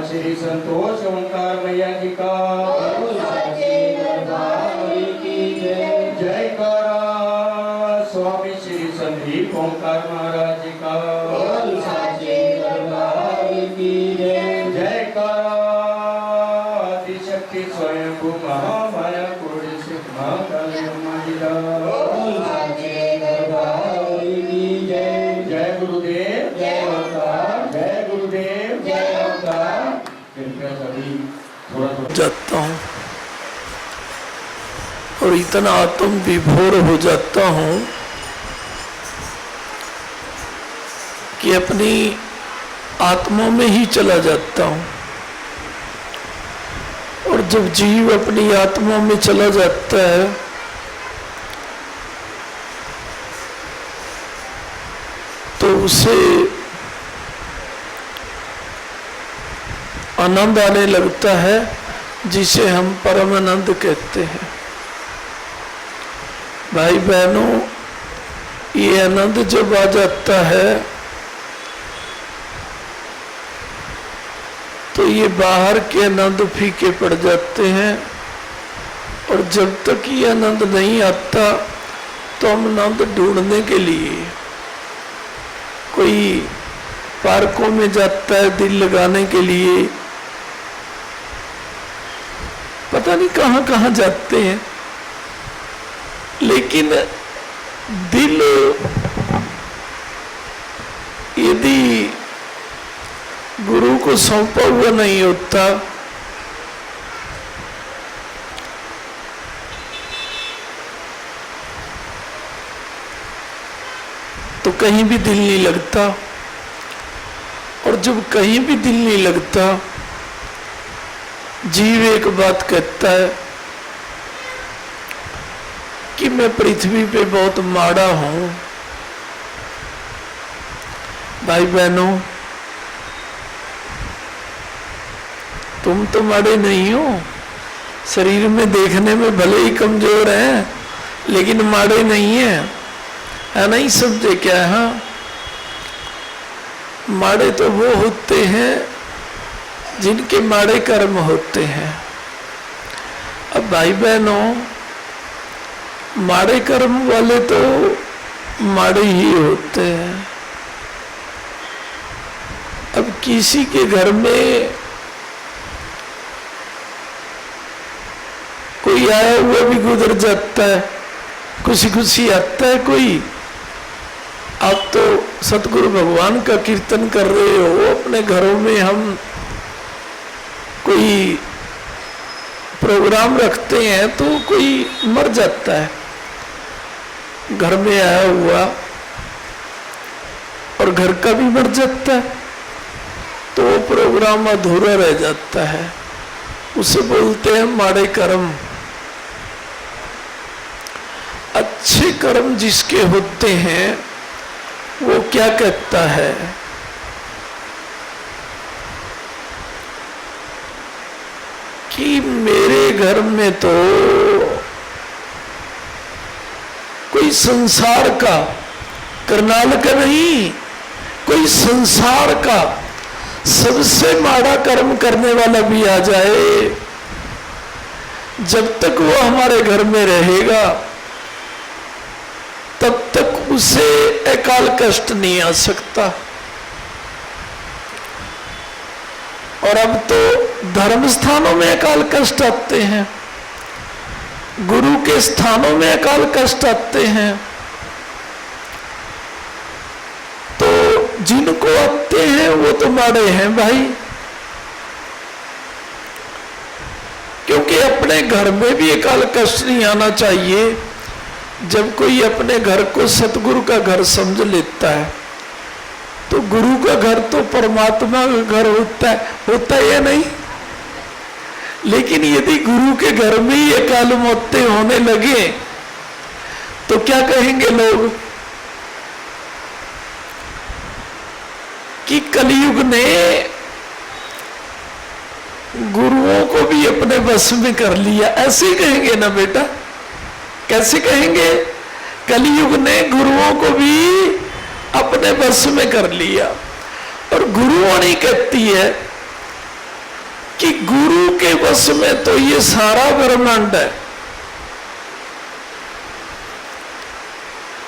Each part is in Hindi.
श्री संतोष ओंकार मैया जी का जय करा स्वामी श्री संदीप ओंकार महाराज जी का जय करा आदिशक्ति स्वयंभू महामाया कोटि सिद्ध महाकाली अम्मा जी का जय गुरुदेव जय अवतार जय गुरुदेव जय अवतार। कृपया सभी थोड़ा जाता हूँ और इतना आत्म विभोर हो जाता हूँ कि अपनी आत्मा में ही चला जाता हूं। और जब जीव अपनी आत्मा में चला जाता है तो उसे आनंद आने लगता है, जिसे हम परम आनंद कहते हैं। भाई बहनों, ये आनंद जब आ जाता है तो ये बाहर के आनंद फीके पड़ जाते हैं। और जब तक ये आनंद नहीं आता तो हम आनंद ढूंढने के लिए कोई पार्कों में जाता है दिल लगाने के लिए, पता नहीं कहां कहां जाते हैं। लेकिन दिल यदि गुरु को सौंपा हुआ नहीं होता तो कहीं भी दिल नहीं लगता। और जब कहीं भी दिल नहीं लगता, जीव एक बात कहता है कि मैं पृथ्वी पे बहुत माड़ा हूं। भाई बहनों, तुम तो माड़े नहीं हो। शरीर में देखने में भले ही कमजोर हैं, लेकिन माड़े नहीं है नहीं समझे क्या? हाँ, माड़े तो वो होते हैं जिनके माड़े कर्म होते हैं। अब भाई बहनों, माड़े कर्म वाले तो माड़े ही होते हैं। अब किसी के घर में कोई आया हुआ भी गुजर जाता है, खुशी खुशी आता है कोई। आप तो सतगुरु भगवान का कीर्तन कर रहे हो, अपने घरों में हम कोई प्रोग्राम रखते हैं तो कोई मर जाता है घर में आया हुआ, और घर का भी मर जाता है, तो वो प्रोग्राम अधूरा रह जाता है। उसे बोलते हैं माड़े कर्म। अच्छे कर्म जिसके होते हैं वो क्या कहता है कि मेरे घर में तो कोई संसार का, करनाल का नहीं, कोई संसार का सबसे माड़ा कर्म करने वाला भी आ जाए, जब तक वो हमारे घर में रहेगा तब तक उसे अकाल कष्ट नहीं आ सकता। और अब तो धर्म स्थानों में अकाल कष्ट आते हैं, गुरु के स्थानों में अकाल कष्ट आते हैं, तो जिनको आते हैं वो तो माड़े हैं भाई। क्योंकि अपने घर में भी अकाल कष्ट नहीं आना चाहिए। जब कोई अपने घर को सतगुरु का घर समझ लेता है तो गुरु का घर तो परमात्मा का घर होता है या नहीं? लेकिन यदि गुरु के घर में ही अकाल मौतें होने लगे तो क्या कहेंगे लोग कि कलयुग ने गुरुओं को भी अपने बस में कर लिया। ऐसे ही कहेंगे ना बेटा? कैसे कहेंगे? कलयुग ने गुरुओं को भी अपने बस में कर लिया। और गुरुवाणी कहती है कि गुरु के बस में तो ये सारा ब्रह्मांड है।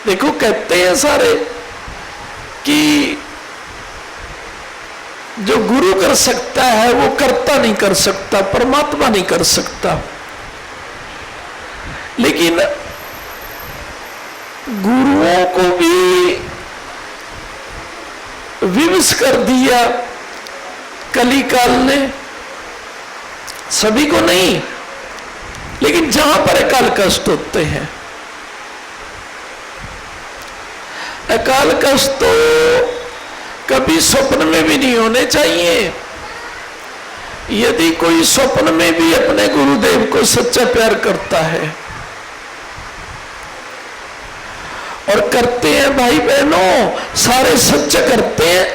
देखो, कहते हैं सारे कि जो गुरु कर सकता है वो कर्ता नहीं कर सकता, परमात्मा नहीं कर सकता। लेकिन गुरुओं को भी विवश कर दिया कली काल ने, सभी को नहीं, लेकिन जहां पर अकाल कष्ट होते हैं। अकाल कष्ट तो कभी स्वप्न में भी नहीं होने चाहिए। यदि कोई स्वप्न में भी अपने गुरुदेव को सच्चा प्यार करता है, और करते हैं भाई बहनों, सारे सच्चा करते हैं,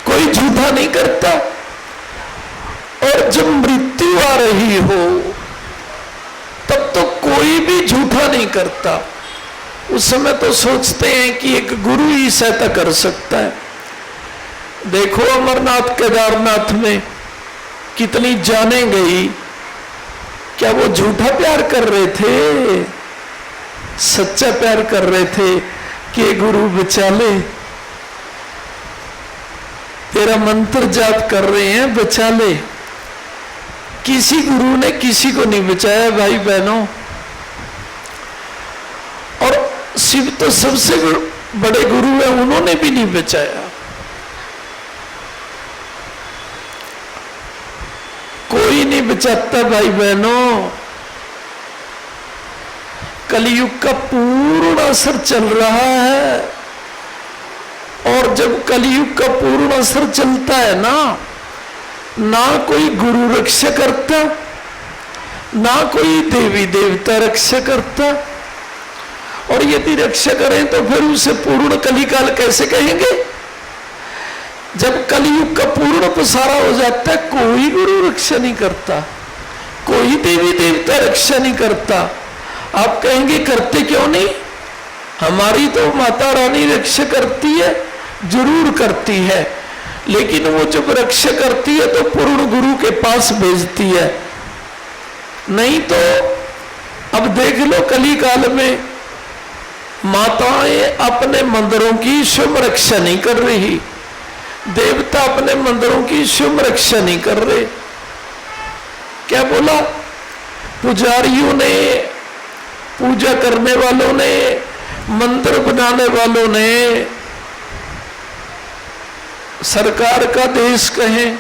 कोई झूठा नहीं करता। और जब मृत्यु आ रही हो तब तो कोई भी झूठा नहीं करता। उस समय तो सोचते हैं कि एक गुरु ही सहायता कर सकता है। देखो अमरनाथ केदारनाथ में कितनी जाने गई, क्या वो झूठा प्यार कर रहे थे? सच्चा प्यार कर रहे थे कि गुरु बचा ले, तेरा मंत्र जाप कर रहे हैं, बचा ले। किसी गुरु ने किसी को नहीं बचाया भाई बहनों। और शिव तो सबसे बड़े गुरु है, उन्होंने भी नहीं बचाया। कोई नहीं बचाता भाई बहनों। कलयुग का पूर्ण असर चल रहा है, और जब कलयुग का पूर्ण असर चलता है ना कोई गुरु रक्षा करता, ना कोई देवी देवता रक्षा करता। और यदि रक्षा करें तो फिर उसे पूर्ण कलिकाल कैसे कहेंगे? जब कलयुग का पूर्ण पसारा हो जाता है, कोई गुरु रक्षा नहीं करता, कोई देवी देवता रक्षा नहीं करता। आप कहेंगे करते क्यों नहीं? हमारी तो माता रानी रक्षा करती है, जरूर करती है, लेकिन वो जब रक्षा करती है तो पूर्ण गुरु के पास भेजती है। नहीं तो अब देख लो कली काल में माताएं अपने मंदिरों की शुभ रक्षा नहीं कर रही, देवता अपने मंदिरों की शुभ रक्षा नहीं कर रहे। क्या बोला? पुजारियों ने, पूजा करने वालों ने, मंदिर बनाने वालों ने, सरकार का देश कहें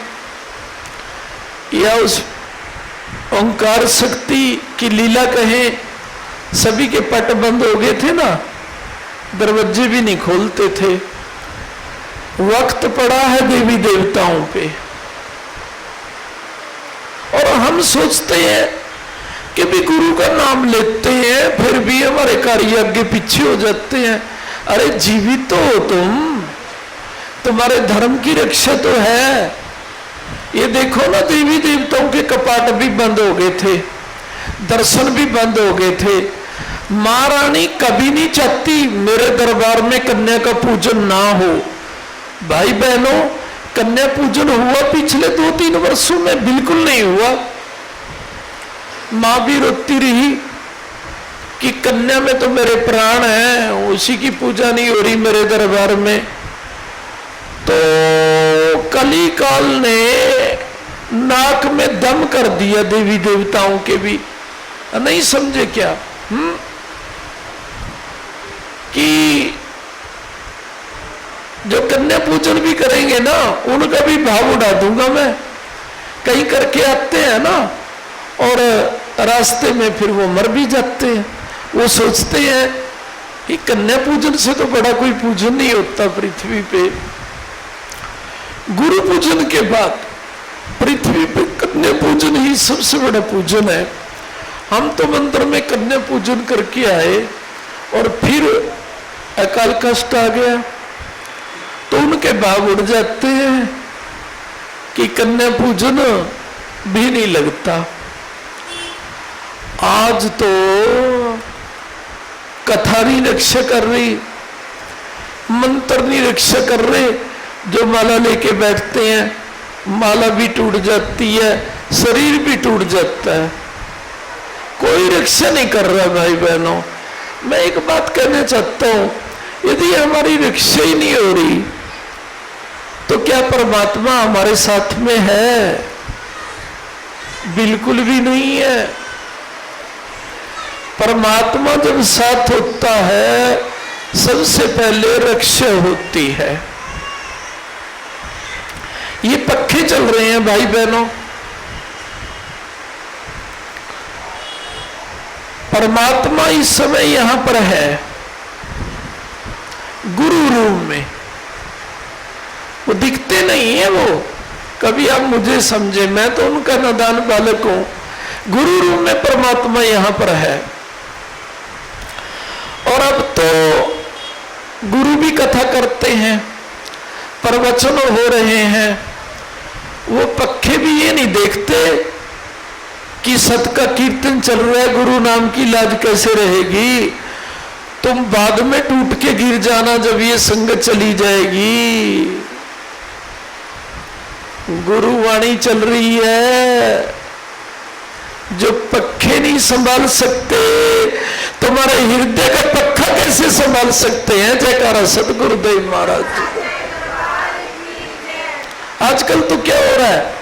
या उस ओंकार शक्ति की लीला कहें, सभी के पट बंद हो गए थे ना, दरवाजे भी नहीं खोलते थे। वक्त पड़ा है देवी देवताओं पे, और हम सोचते हैं कि भी गुरु का नाम लेते हैं, फिर भी हमारे कार्य आगे पीछे हो जाते हैं। अरे जीवित तो हो तुम, तुम्हारे धर्म की रक्षा तो है। ये देखो ना, देवी देवताओं के कपाट भी बंद हो गए थे, दर्शन भी बंद हो गए थे। मां रानी कभी नहीं चाहती मेरे दरबार में कन्या का पूजन ना हो। भाई बहनों, कन्या पूजन हुआ पिछले 2-3 वर्षों में? बिल्कुल नहीं हुआ। मां भी रोती रही कि कन्या में तो मेरे प्राण हैं, उसी की पूजा नहीं हो रही मेरे दरबार में। तो कली काल ने नाक में दम कर दिया देवी देवताओं के भी। नहीं समझे क्या? कि जो कन्या पूजन भी करेंगे ना, उनका भी भाव उड़ा दूंगा मैं। कहीं करके आते हैं ना, और रास्ते में फिर वो मर भी जाते हैं। वो सोचते हैं कि कन्या पूजन से तो बड़ा कोई पूजन नहीं होता पृथ्वी पे। गुरु पूजन के बाद पृथ्वी पे कन्या पूजन ही सबसे बड़ा पूजन है। हम तो मंदिर में कन्या पूजन करके आए, और फिर अकाल कष्ट आ गया तो उनके भाव उड़ जाते हैं कि कन्या पूजन भी नहीं लगता। आज तो कथा नहीं रक्षा कर रही, मंत्र नहीं रक्षा कर रहे। जो माला लेके बैठते हैं, माला भी टूट जाती है, शरीर भी टूट जाता है, कोई रक्षा नहीं कर रहा। भाई बहनों, मैं एक बात कहना चाहता हूं, यदि हमारी रक्षा ही नहीं हो रही तो क्या परमात्मा हमारे साथ में है? बिल्कुल भी नहीं है। परमात्मा जब साथ होता है, सबसे पहले रक्षा होती है। ये पक्के चल रहे हैं भाई बहनों। परमात्मा इस समय यहां पर है, गुरु रूप में। वो दिखते नहीं है। वो कभी आप मुझे समझे, मैं तो उनका नादान बालक हूं। गुरु रूप में परमात्मा यहां पर है। और अब तो गुरु भी कथा करते हैं, प्रवचन हो रहे हैं। वो पक्के भी ये नहीं देखते कि सत का कीर्तन चल रहा है, गुरु नाम की लाज कैसे रहेगी। तुम बाद में टूट के गिर जाना जब ये संगत चली जाएगी। गुरु वाणी चल रही है। जो पक्के नहीं संभाल सकते, तुम्हारे हृदय का पक्का कैसे संभाल सकते हैं। जयकारा सतगुरुदेव महाराज जी। आजकल तो क्या हो रहा है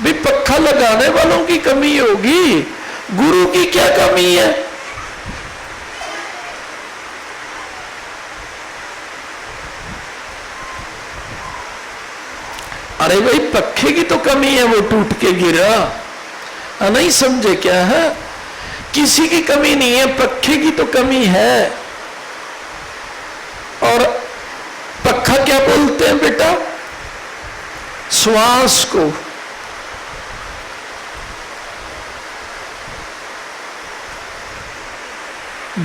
भी, पक्का लगाने वालों की कमी होगी, गुरु की क्या कमी है। अरे भाई पक्के की तो कमी है, वो टूट के गिरा। नहीं समझे क्या है, किसी की कमी नहीं है, पक्के की तो कमी है। और पक्का क्या बोलते हैं बेटा, श्वास को।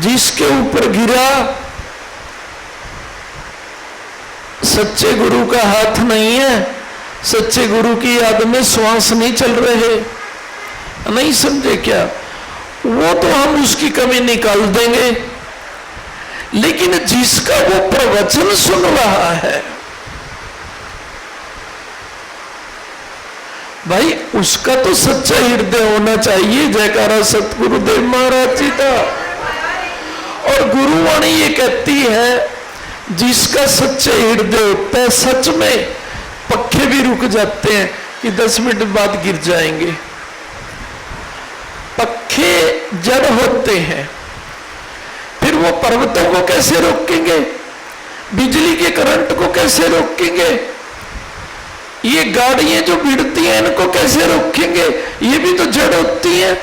जिसके ऊपर गिरा सच्चे गुरु का हाथ नहीं है, सच्चे गुरु की याद में श्वास नहीं चल रहे। नहीं समझे क्या, वो तो हम उसकी कमी निकाल देंगे, लेकिन जिसका वो प्रवचन सुन रहा है भाई, उसका तो सच्चा हृदय होना चाहिए। जयकारा सतगुरुदेव महाराज जी का। और गुरुवाणी ये कहती है, जिसका सच्चा हृदय होता है, सच में पक्के भी रुक जाते हैं कि 10 मिनट बाद गिर जाएंगे। पक्के जड़ होते हैं, फिर वो पर्वतों को कैसे रोकेंगे, बिजली के करंट को कैसे रोकेंगे, ये गाड़ियां जो भिड़ती हैं इनको कैसे रोकेंगे, ये भी तो जड़ होती है।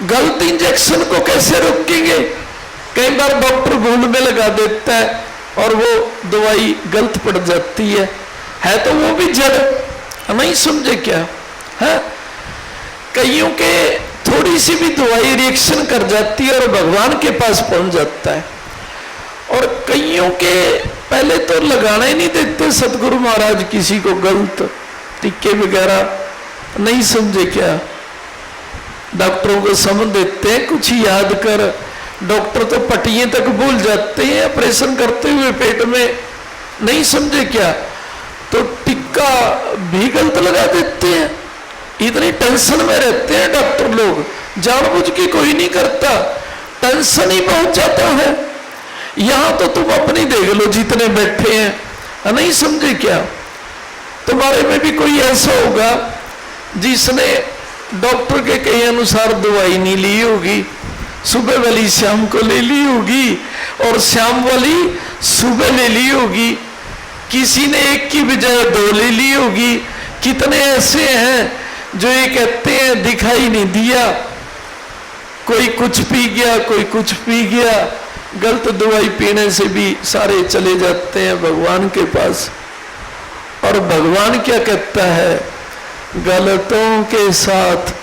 गलत इंजेक्शन को कैसे रोकेंगे, कई बार डॉक्टर भूल में लगा देता है और वो दवाई गलत पड़ जाती है तो वो भी जड़। नहीं समझे क्या है, कईयों के थोड़ी सी भी दवाई रिएक्शन कर जाती है और भगवान के पास पहुंच जाता है। और कईयों के पहले तो लगाना ही नहीं देते सतगुरु महाराज किसी को गलत टीके वगैरह। नहीं समझे क्या, डॉक्टरों को समझ देते हैं कुछ याद कर। डॉक्टर तो पट्टियां तक भूल जाते हैं ऑपरेशन करते हुए पेट में। नहीं समझे क्या, तो टिक्का भी गलत लगा देते हैं। इतनी टेंशन में रहते हैं डॉक्टर लोग, जानबूझ के कोई नहीं करता, टेंशन ही पहुंच जाता है। यहां तो तुम अपनी देख लो जितने बैठे हैं। नहीं समझे क्या, तुम्हारे में भी कोई ऐसा होगा जिसने डॉक्टर के कहे अनुसार दवाई नहीं ली होगी, सुबह वाली शाम को ले ली होगी और शाम वाली सुबह ले ली होगी। किसी ने एक की बजाय 2 ले ली होगी। कितने ऐसे हैं जो ये कहते हैं दिखाई नहीं दिया, कोई कुछ पी गया, कोई कुछ पी गया। गलत दवाई पीने से भी सारे चले जाते हैं भगवान के पास। और भगवान क्या कहता है, गलतों के साथ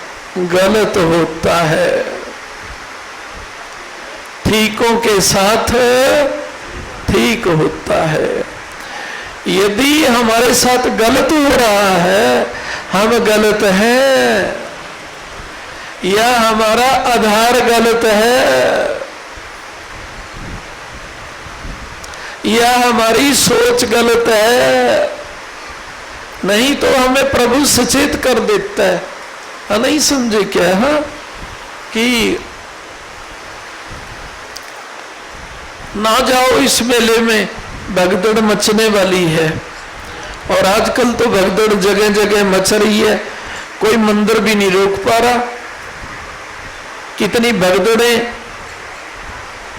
गलत होता है, ठीकों के साथ ठीक होता है। यदि हमारे साथ गलत हो रहा है, हम गलत हैं या हमारा आधार गलत है या हमारी सोच गलत है, नहीं तो हमें प्रभु सचेत कर देता है। नहीं समझे क्या, हाँ कि ना जाओ इस मेले में, भगदड़ मचने वाली है। और आजकल तो भगदड़ जगह जगह मच रही है, कोई मंदिर भी नहीं रोक पा रहा। कितनी भगदड़ें,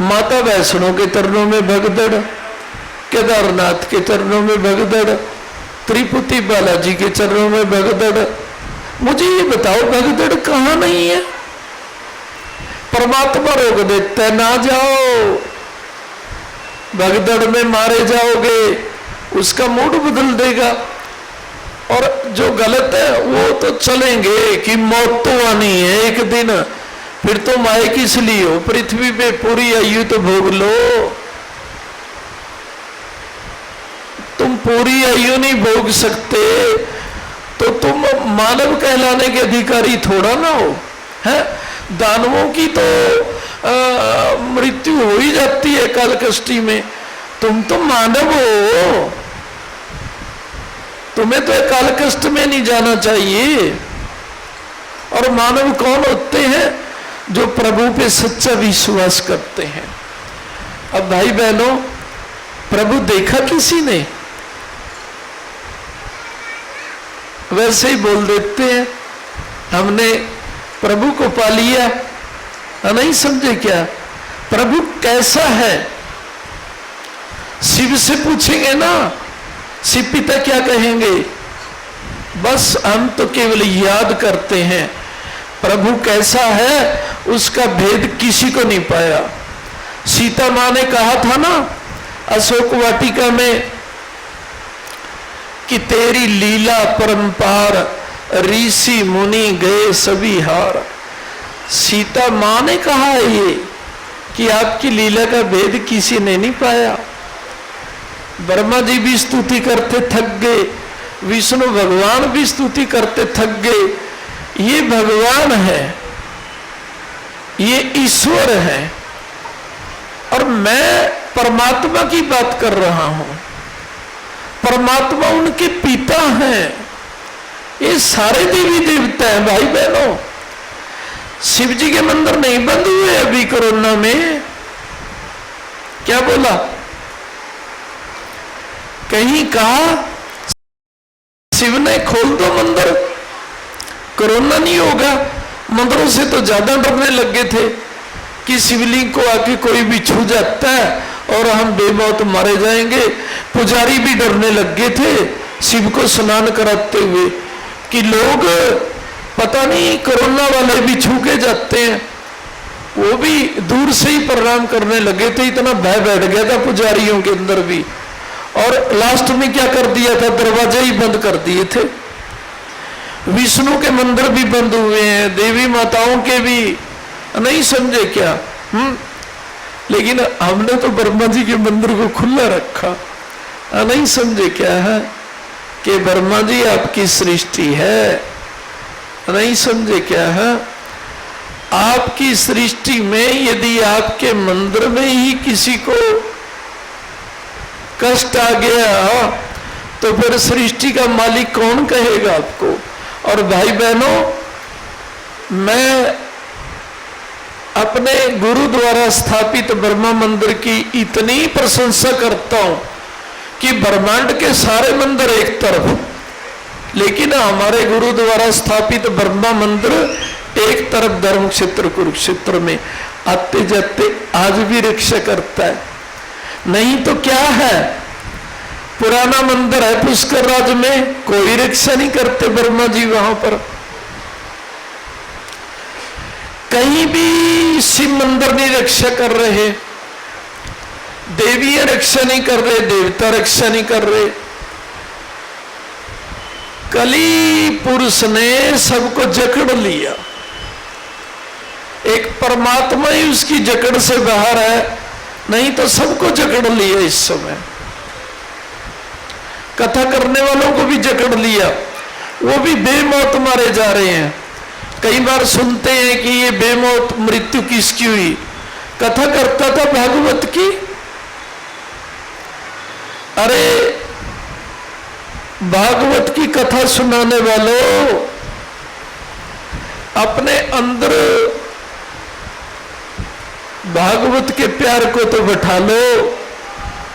माता वैष्णो के चरणों में भगदड़, केदारनाथ के चरणों में भगदड़, त्रिपुटी बालाजी के चरणों में भगदड़। मुझे ये बताओ भगदड़ कहां नहीं है। परमात्मा रोक देता है, ना जाओ। भगदड़ में मारे जाओगे, उसका मूड बदल देगा। और जो गलत है वो तो चलेंगे कि मौत तो आनी है एक दिन, फिर तुम आए किस लिए हो पृथ्वी पे, पूरी आयु तो भोग लो। तुम पूरी आयु नहीं भोग सकते तो तुम मानव कहलाने के अधिकारी थोड़ा ना हो, है? दानवों की तो मृत्यु हो ही जाती है काल कष्टी में, तुम तो मानव हो, तुम्हें तो काल कष्ट में नहीं जाना चाहिए। और मानव कौन होते हैं? जो प्रभु पे सच्चा विश्वास करते हैं। अब भाई बहनों, प्रभु देखा किसी ने? वैसे ही बोल देते हैं हमने प्रभु को पा लिया, नहीं समझे क्या? प्रभु कैसा है? शिव से पूछेंगे ना, शिव पिता क्या कहेंगे? बस हम तो केवल याद करते हैं। प्रभु कैसा है उसका भेद किसी को नहीं पाया। सीता मां ने कहा था ना अशोक वाटिका में कि तेरी लीला परंपार, ऋषि मुनि गए सभी हार। सीता मां ने कहा है ये कि आपकी लीला का भेद किसी ने नहीं पाया। ब्रह्मा जी भी स्तुति करते थक गए, विष्णु भगवान भी स्तुति करते थक गए। ये भगवान है, ये ईश्वर है, और मैं परमात्मा की बात कर रहा हूं। परमात्मा उनके पिता हैं। ये सारे देवी देवता हैं भाई बहनों। शिव जी के मंदिर नहीं बंद हुए अभी कोरोना में। क्या बोला? कहीं कहा शिव ने खोल दो मंदिर, कोरोना नहीं होगा। मंदिरों से तो ज्यादा डरने लगे थे कि शिवलिंग को आके कोई भी छू जाता है और हम बेमौत मारे जाएंगे। पुजारी भी डरने लगे थे शिव को स्नान कराते हुए कि लोग पता नहीं कोरोना वाले भी छू के जाते हैं। वो भी दूर से ही प्रणाम करने लगे थे, इतना भय बैठ गया था पुजारियों के अंदर भी। और लास्ट में क्या कर दिया था? दरवाजे ही बंद कर दिए थे। विष्णु के मंदिर भी बंद हुए हैं, देवी माताओं के भी, नहीं समझे क्या? लेकिन हमने तो ब्रह्मा जी के मंदिर को खुला रखा, नहीं समझे क्या है? कि ब्रह्मा जी आपकी सृष्टि है, नहीं समझे क्या है? आपकी सृष्टि में यदि आपके मंदिर में ही किसी को कष्ट आ गया तो फिर सृष्टि का मालिक कौन कहेगा आपको? और भाई बहनों, मैं अपने गुरु द्वारा स्थापित ब्रह्मा मंदिर की इतनी प्रशंसा करता हूं कि ब्रह्मांड के सारे मंदिर एक तरफ, लेकिन हमारे गुरु द्वारा स्थापित ब्रह्मा मंदिर एक तरफ धर्म क्षेत्र कुरुक्षेत्र में आते जाते आज भी रक्षा करता है। नहीं तो क्या है? पुराना मंदिर है पुष्कर राज में, कोई रक्षा नहीं करते ब्रह्मा जी वहां पर। कहीं भी शिव मंदिर नहीं रक्षा कर रहे, देवियां रक्षा नहीं कर रहे, देवता रक्षा नहीं कर रहे। कली पुरुष ने सबको जकड़ लिया, एक परमात्मा ही उसकी जकड़ से बाहर है, नहीं तो सबको जकड़ लिया। इस समय कथा करने वालों को भी जकड़ लिया, वो भी बेमौत मारे जा रहे हैं। कई बार सुनते हैं कि ये बेमौत मृत्यु किसकी हुई? कथा करता था भागवत की। अरे भागवत की कथा सुनाने वालों, अपने अंदर भागवत के प्यार को तो बैठा लो।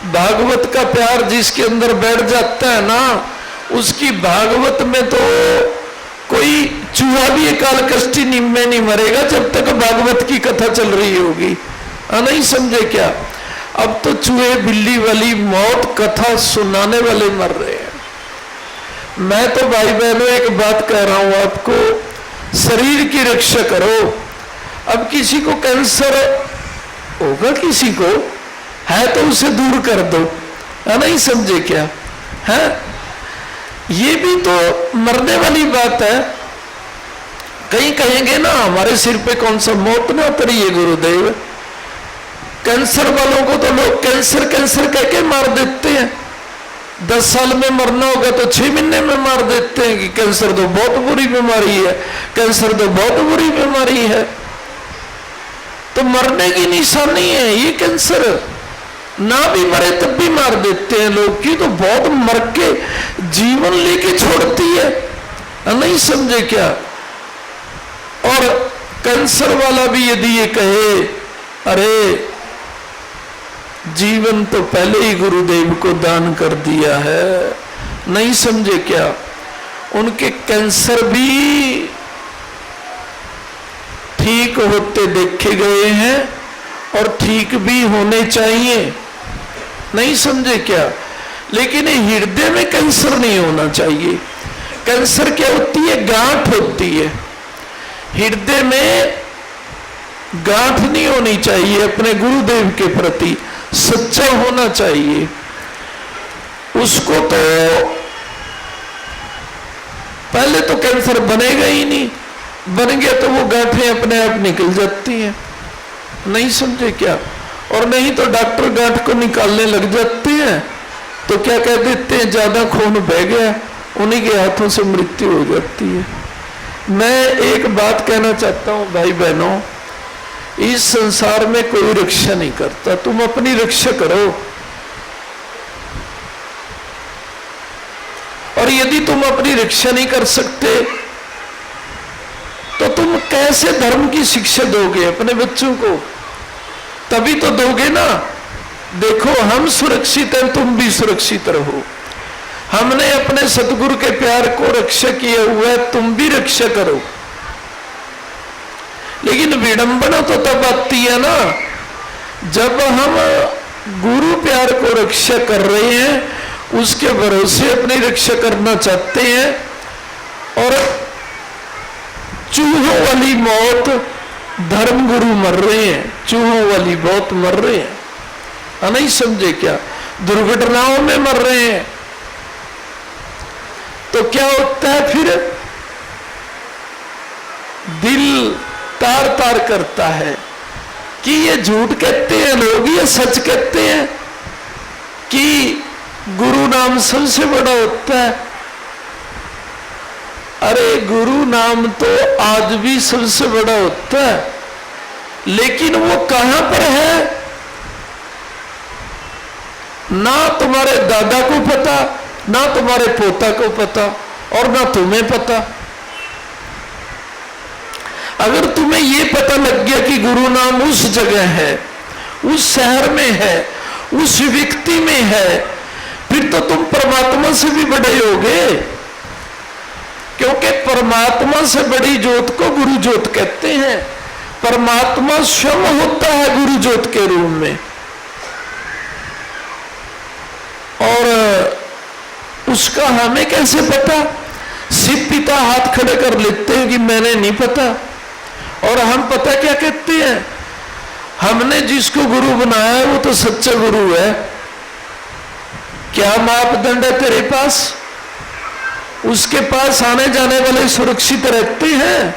भागवत का प्यार जिसके अंदर बैठ जाता है ना, उसकी भागवत में तो कोई चूहा भी काल कष्टी में नहीं मरेगा जब तक भागवत की कथा चल रही होगी, नहीं समझे क्या? अब तो चूहे बिल्ली वाली मौत कथा सुनाने वाले मर रहे हैं। मैं तो भाई बहनों एक बात कह रहा हूं आपको, शरीर की रक्षा करो। अब किसी को कैंसर होगा, किसी को है तो उसे दूर कर दो, है नहीं समझे क्या? है ये भी तो मरने वाली बात है। कहीं कहेंगे ना हमारे सिर पे कौन सा मौत ना उतरी है गुरुदेव, कैंसर वालों को तो लोग कैंसर कैंसर कह के मार देते हैं। 10 साल में मरना होगा तो 6 महीने में मार देते हैं कि कैंसर तो बहुत बुरी बीमारी है, कैंसर तो बहुत बुरी बीमारी है। तो मरने की निशानी है ये कैंसर, ना भी मरे तब भी मार देते हैं लोग की, तो बहुत मर के जीवन लेके छोड़ती है, नहीं समझे क्या? और कैंसर वाला भी यदि ये कहे अरे जीवन तो पहले ही गुरुदेव को दान कर दिया है, नहीं समझे क्या? उनके कैंसर भी ठीक होते देखे गए हैं और ठीक भी होने चाहिए, नहीं समझे क्या? लेकिन हृदय में कैंसर नहीं होना चाहिए। कैंसर क्या होती है? गांठ होती है। हृदय में गांठ नहीं होनी चाहिए, अपने गुरुदेव के प्रति सच्चा होना चाहिए। उसको तो पहले तो कैंसर बनेगा ही नहीं, बन गया तो वो गांठें अपने आप निकल जाती हैं, नहीं समझे क्या? और नहीं तो डॉक्टर गांठ को निकालने लग जाते हैं तो क्या कह देते हैं ज्यादा खून बह गया, उन्हीं के हाथों से मृत्यु हो जाती है। मैं एक बात कहना चाहता हूं भाई बहनों, इस संसार में कोई रक्षा नहीं करता, तुम अपनी रक्षा करो। और यदि तुम अपनी रक्षा नहीं कर सकते तो तुम कैसे धर्म की शिक्षा दोगे अपने बच्चों को? तभी तो दोगे ना। देखो हम सुरक्षित हैं, तुम भी सुरक्षित रहो। हमने अपने सतगुरु के प्यार को रक्षा किया हुआ है, तुम भी रक्षा करो। लेकिन विडंबना तो तब आती है ना जब हम गुरु प्यार को रक्षा कर रहे हैं, उसके भरोसे अपनी रक्षा करना चाहते हैं और चूहों वाली मौत धर्म गुरु मर रहे हैं, चूहों वाली मौत मर रहे हैं, नहीं समझे क्या? दुर्घटनाओं में मर रहे हैं। तो क्या होता है फिर? दिल तार तार करता है कि ये झूठ कहते हैं लोग, ये सच कहते हैं कि गुरु नाम सबसे बड़ा होता है। अरे गुरु नाम तो आज भी सबसे बड़ा होता है, लेकिन वो कहां पर है ना तुम्हारे दादा को पता, ना तुम्हारे पोता को पता और ना तुम्हें पता। अगर तुम्हें ये पता लग गया कि गुरु नाम उस जगह है, उस शहर में है, उस व्यक्ति में है, फिर तो तुम परमात्मा से भी बड़े होगे, क्योंकि परमात्मा से बड़ी ज्योत को गुरु ज्योत कहते हैं। परमात्मा स्वयं होता है गुरु ज्योत के रूप में, और उसका हमें कैसे पता? सिर्फ पिता हाथ खड़े कर लेते हैं कि मैंने नहीं पता, और हम पता क्या कहते हैं? हमने जिसको गुरु बनाया है वो तो सच्चा गुरु है। क्या मापदंड है तेरे पास? उसके पास आने जाने वाले सुरक्षित रहते हैं?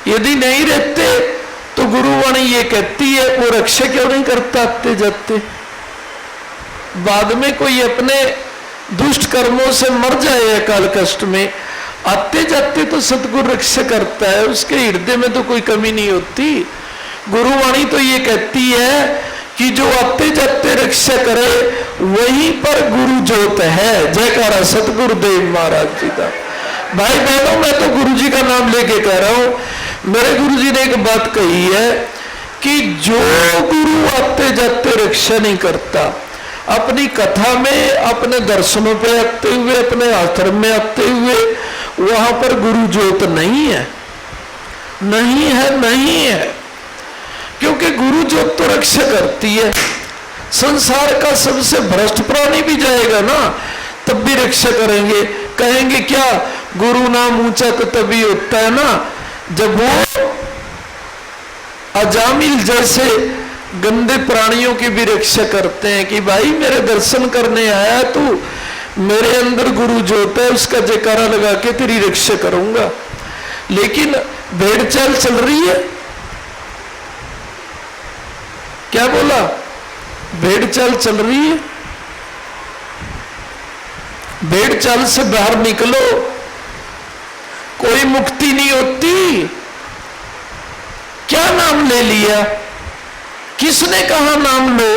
यदि नहीं रहते तो गुरुवाणी ये कहती है वो रक्षा क्यों नहीं करता आते जाते? बाद में कोई अपने दुष्ट कर्मों से मर जाए अकाल कष्ट में, आते जाते तो सतगुरु रक्षा करता है, उसके हृदय में तो कोई कमी नहीं होती। गुरुवाणी तो ये कहती है कि जो आते जाते रक्षा करे वहीं पर गुरु ज्योत है। जयकारा सतगुरुदेव महाराज जी का। भाई बहनों, मैं तो गुरु जी का नाम लेके कह रहा हूं। मेरे गुरु जी ने एक बात कही है कि जो गुरु आते जाते रक्षा नहीं करता, अपनी कथा में, अपने दर्शनों पे आते हुए, अपने आश्रम में आते हुए, वहां पर गुरु ज्योत नहीं है, नहीं है, नहीं है। क्योंकि गुरु ज्योत तो रक्षा करती है। संसार का सबसे भ्रष्ट प्राणी भी जाएगा ना तब भी रक्षा करेंगे। कहेंगे क्या? गुरु नाम ऊंचा तो तभी होता है ना जब वो अजामिल जैसे गंदे प्राणियों की भी रक्षा करते हैं कि भाई मेरे दर्शन करने आया तू, मेरे अंदर गुरु जो होता है उसका जयकारा लगा के तेरी रक्षा करूंगा। लेकिन भेड़ चाल चल रही है, क्या बोला, भेड़ चाल चल रही है। भेड़ चाल से बाहर निकलो, कोई मुक्ति नहीं होती। क्या नाम ले लिया, किसने कहा नाम लो,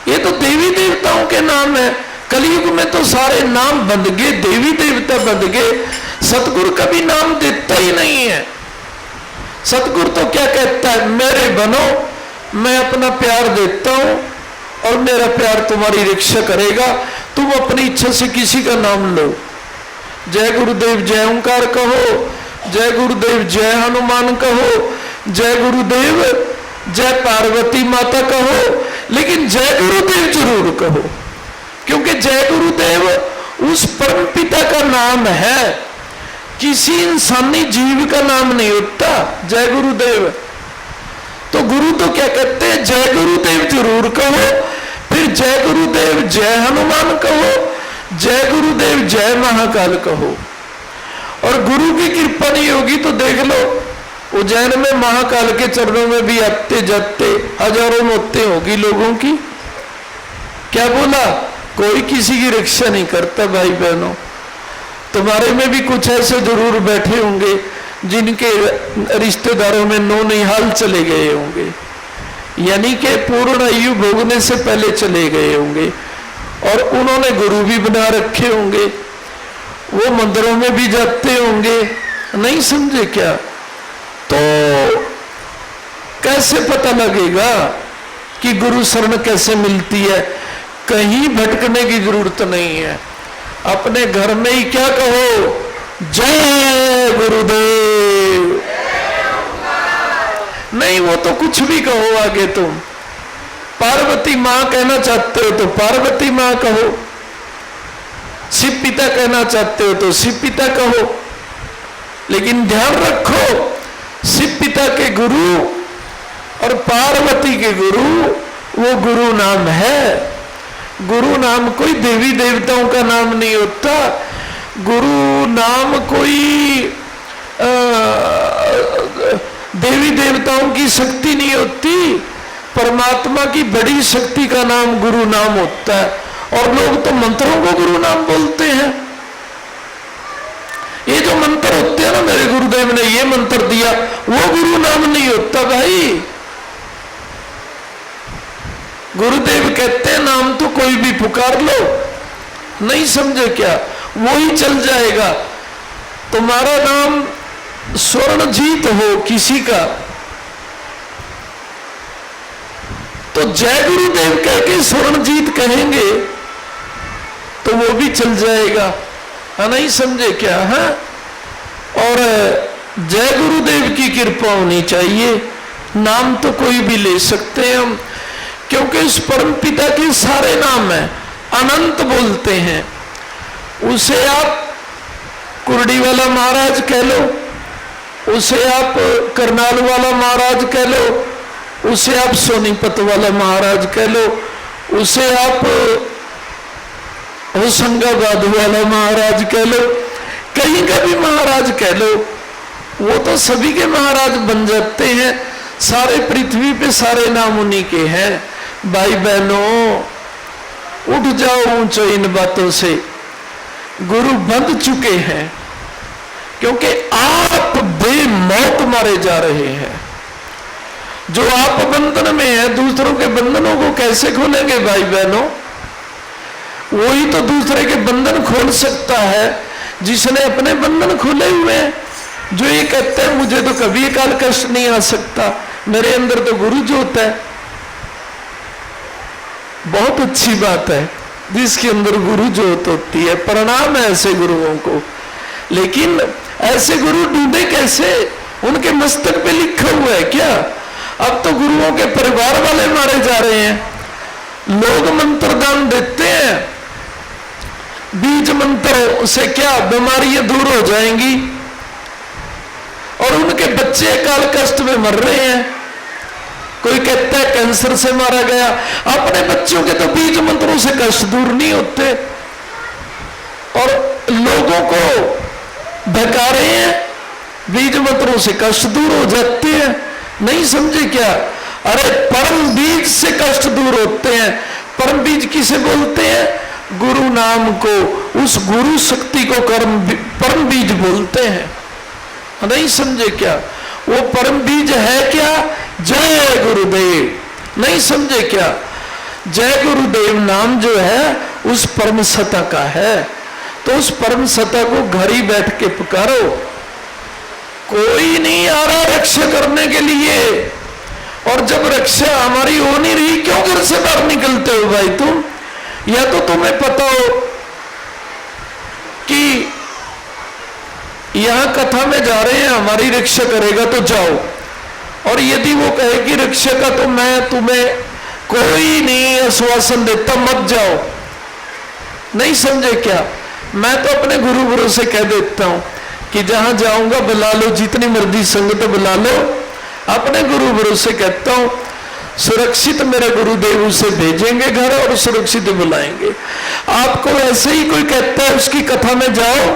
ये तो देवी देवताओं के नाम है। कलयुग में तो सारे नाम बंध गए, देवी देवता बंध गए, सतगुरु कभी नाम देता ही नहीं है। सतगुरु तो क्या कहता है, मेरे बनो, मैं अपना प्यार देता हूं और मेरा प्यार तुम्हारी रक्षा करेगा, तुम अपनी इच्छा से किसी का नाम लो। जय गुरुदेव जय ओंकार कहो, जय गुरुदेव जय हनुमान कहो, जय गुरुदेव जय पार्वती माता कहो, लेकिन जय गुरुदेव जरूर कहो, क्योंकि जय गुरुदेव उस परम पिता का नाम है, किसी इंसानी जीव का नाम नहीं होता जय गुरुदेव। तो गुरु तो क्या कहते हैं, जय गुरुदेव जरूर कहो, फिर जय गुरुदेव जय हनुमान कहो, जय गुरुदेव जय महाकाल कहो। और गुरु की कृपा नहीं होगी तो देख लो, उज्जैन में महाकाल के चरणों में भी आते जाते हजारों मौतें होगी लोगों की। क्या बोला, कोई किसी की रक्षा नहीं करता। भाई बहनों, तुम्हारे में भी कुछ ऐसे जरूर बैठे होंगे जिनके रिश्तेदारों में नौनिहाल चले गए होंगे, यानी कि पूर्ण आयु भोगने से पहले चले गए होंगे, और उन्होंने गुरु भी बना रखे होंगे, वो मंदिरों में भी जाते होंगे। नहीं समझे क्या? तो कैसे पता लगेगा कि गुरु शरण कैसे मिलती है? कहीं भटकने की जरूरत नहीं है, अपने घर में ही क्या कहो, जय गुरुदेव। नहीं, वो तो कुछ भी कहो आगे तुम। पार्वती मां कहना चाहते हो तो पार्वती मां कहो, शिव पिता कहना चाहते हो तो शिव पिता कहो, लेकिन ध्यान रखो, शिव पिता के गुरु और पार्वती के गुरु वो गुरु नाम है। गुरु नाम कोई देवी देवताओं का नाम नहीं होता, गुरु नाम कोई देवी देवताओं की शक्ति नहीं होती, परमात्मा की बड़ी शक्ति का नाम गुरु नाम होता है। और लोग तो मंत्रों को गुरु नाम बोलते हैं। ये जो मंत्र होते हैं ना, मेरे गुरुदेव ने ये मंत्र दिया, वो गुरु नाम नहीं होता भाई। गुरुदेव कहते हैं नाम तो कोई भी पुकार लो, नहीं समझे क्या, वो ही चल जाएगा। तुम्हारा नाम स्वर्णजीत हो किसी का, तो जय गुरुदेव कह के स्वर्णजीत कहेंगे तो वो भी चल जाएगा, नहीं समझे क्या? है। और जय गुरुदेव की कृपा होनी चाहिए। नाम तो कोई भी ले सकते हैं हम, क्योंकि उस परम पिता के सारे नाम हैं, अनंत बोलते हैं। उसे आप कुर्डी वाला महाराज कह लो, उसे आप करनाल वाला महाराज कह लो, उसे आप सोनीपत वाला महाराज कह लो, उसे आप होशंगाबाद वाला महाराज कह लो, कहीं का भी महाराज कह लो, वो तो सभी के महाराज बन जाते हैं। सारे पृथ्वी पे सारे नाम उन्हीं के हैं। भाई बहनों, उठ जाओ ऊंचो इन बातों से, गुरु बंध चुके हैं, क्योंकि आप बेमौत मारे जा रहे हैं। जो आप बंधन में है, दूसरों के बंधनों को कैसे खोलेंगे भाई बहनों? वही तो दूसरे के बंधन खोल सकता है जिसने अपने बंधन खोले हुए हैं। जो ये कहते हैं मुझे तो कभी काल कष्ट नहीं आ सकता, मेरे अंदर तो गुरु ज्योत है। बहुत अच्छी बात है जिसके अंदर गुरु ज्योत होती है, प्रणाम है ऐसे गुरुओं को। लेकिन ऐसे गुरु ढूंढे कैसे? उनके मस्तक पे लिखा हुआ है क्या? अब तो गुरुओं के परिवार वाले मारे जा रहे हैं। लोग मंत्र दान देते हैं, बीज मंत्र से क्या बीमारियां दूर हो जाएंगी, और उनके बच्चे काल कष्ट में मर रहे हैं। कैंसर से मारा गया। अपने बच्चों के तो बीज मंत्रों से कष्ट दूर नहीं होते और लोगों को बहका रहे हैं, बीज मंत्रों से कष्ट दूर हो जाते हैं। नहीं समझे क्या? अरे परम बीज से कष्ट दूर होते हैं। परम बीज किसे बोलते हैं? गुरु नाम को, उस गुरु शक्ति को परम बीज बोलते हैं। नहीं समझे क्या? वो परम बीज है क्या? जय गुरुदेव। नहीं समझे क्या? जय गुरुदेव नाम जो है उस परम सत्ता का है। तो उस परम सत्ता को घर ही बैठ के पुकारो। कोई नहीं आ रहा रक्षा करने के लिए, और जब रक्षा हमारी हो नहीं रही, क्यों घर से बाहर निकलते हो भाई तुम? या तो तुम्हें पता हो कि यहां कथा में जा रहे हैं, हमारी रक्षा करेगा तो जाओ, और यदि वो कहे कि रक्षा का तो मैं तुम्हें कोई नहीं आश्वासन देता, मत जाओ। नहीं समझे क्या? मैं तो अपने गुरु भरोसे कह देता हूं कि जहां जाऊंगा बुला लो, जितनी मर्जी संगत बुला लो। अपने गुरु भरोसे कहता हूं सुरक्षित मेरे गुरुदेव उसे भेजेंगे घर और सुरक्षित बुलाएंगे। आपको ऐसे ही कोई कहता है उसकी कथा में जाओ,